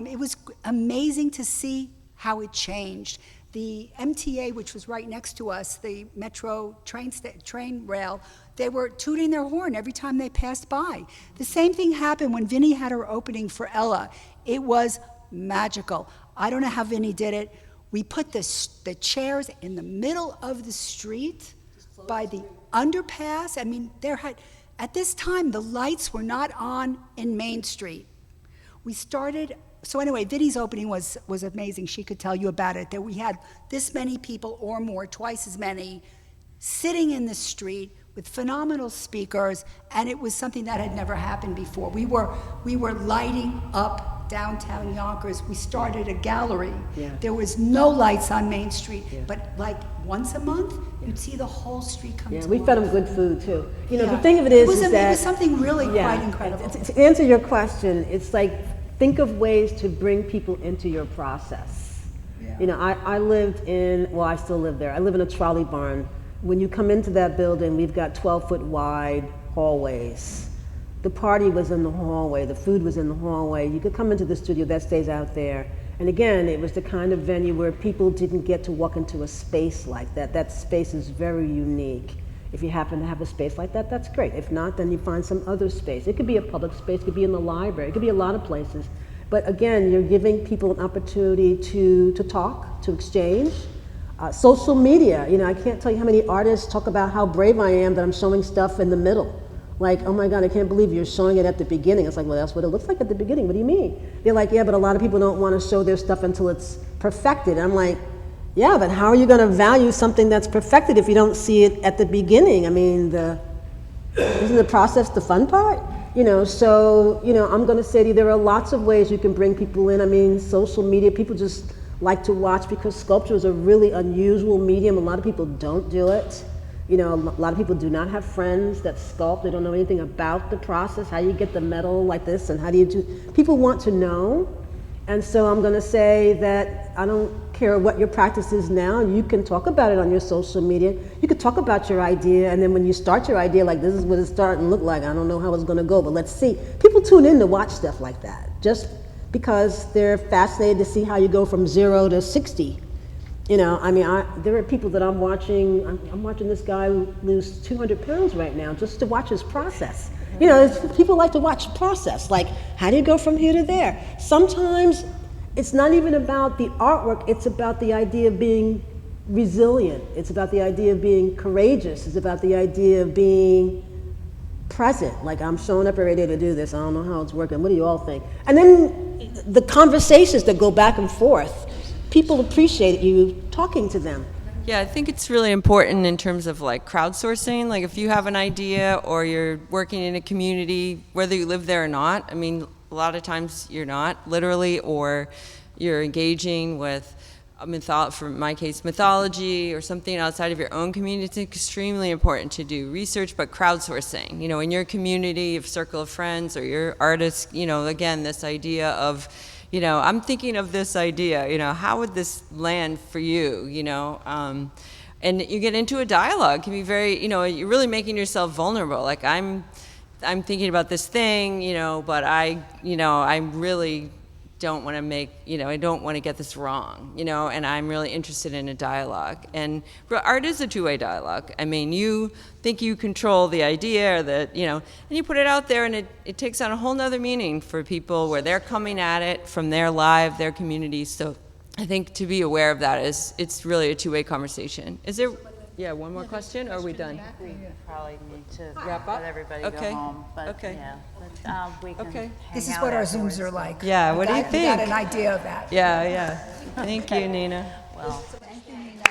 it was amazing to see how it changed. The MTA, which was right next to us, the metro train rail, they were tooting their horn every time they passed by. The same thing happened when Vinnie had her opening for Ella. It was magical. I don't know how Vinnie did it. We put the chairs in the middle of the street by the underpass. I mean, at this time, the lights were not on in Main Street. So anyway, Vinnie's opening was amazing. She could tell you about it, that we had this many people or more, twice as many, sitting in the street with phenomenal speakers, and it was something that had never happened before. We were lighting up downtown Yonkers. We started a gallery. Yeah. There was no lights on Main Street, but like once a month, you'd see the whole street come to we life. fed them good food too. The thing of it is that it was something really quite incredible. To answer your question, it's like, think of ways to bring people into your process. Yeah. I I still live there. I live in a trolley barn. When you come into that building, we've got 12-foot wide hallways. The party was in the hallway, the food was in the hallway. You could come into the studio, that stays out there. And again, it was the kind of venue where people didn't get to walk into a space like that. That space is very unique. If you happen to have a space like that, that's great. If not, then you find some other space. It could be a public space, it could be in the library, it could be a lot of places. But again, you're giving people an opportunity to talk, to exchange. Social media, I can't tell you how many artists talk about how brave I am that I'm showing stuff in the middle. Like, oh my God, I can't believe you're showing it at the beginning. It's like, well, that's what it looks like at the beginning. What do you mean? They're like, yeah, but a lot of people don't want to show their stuff until it's perfected. I'm like, yeah, but how are you going to value something that's perfected if you don't see it at the beginning? I mean, isn't the process the fun part? So, I'm going to say to you, there are lots of ways you can bring people in. I mean, social media, people just like to watch because sculpture is a really unusual medium. A lot of people don't do it. A lot of people do not have friends that sculpt. They don't know anything about the process, how you get the metal like this, and how do you do. People want to know. And so I'm going to say that I don't care what your practice is now. You can talk about it on your social media. You could talk about your idea, and then when you start your idea, like, this is what it's starting to look like. I don't know how it's going to go, but let's see. People tune in to watch stuff like that, just because they're fascinated to see how you go from 0 to 60. There are people that I'm watching. I'm watching this guy lose 200 pounds right now just to watch his process. People like to watch the process. Like, how do you go from here to there? Sometimes it's not even about the artwork. It's about the idea of being resilient. It's about the idea of being courageous. It's about the idea of being present. Like, I'm showing up every day to do this. I don't know how it's working. What do you all think? And then the conversations that go back and forth. People appreciate you talking to them. Yeah, I think it's really important in terms of like crowdsourcing. Like, if you have an idea or you're working in a community, whether you live there or not, I mean, a lot of times you're not, literally, or you're engaging with for my case, mythology or something outside of your own community. It's extremely important to do research, but crowdsourcing, in your community, your circle of friends or your artists, again, this idea of, I'm thinking of this idea, how would this land for you, and you get into a dialogue. It can be very, you're really making yourself vulnerable. Like, I'm thinking about this thing, but I'm really don't want to make, I don't want to get this wrong, and I'm really interested in a dialogue. And art is a two-way dialogue. I mean, you think you control the idea, or that, and you put it out there, and it takes on a whole nother meaning for people where they're coming at it from their life, their community. So I think to be aware of that it's really a two-way conversation. Is there, one more question, or are we done? We probably need to Wrap up? let everybody Okay. go home, but Okay. yeah, we can Okay. hang This is out what our afterwards. Zooms are like. Yeah, what do you We got think? an idea of that. Yeah. Thank you, Nina. Well, Thank you, Nina.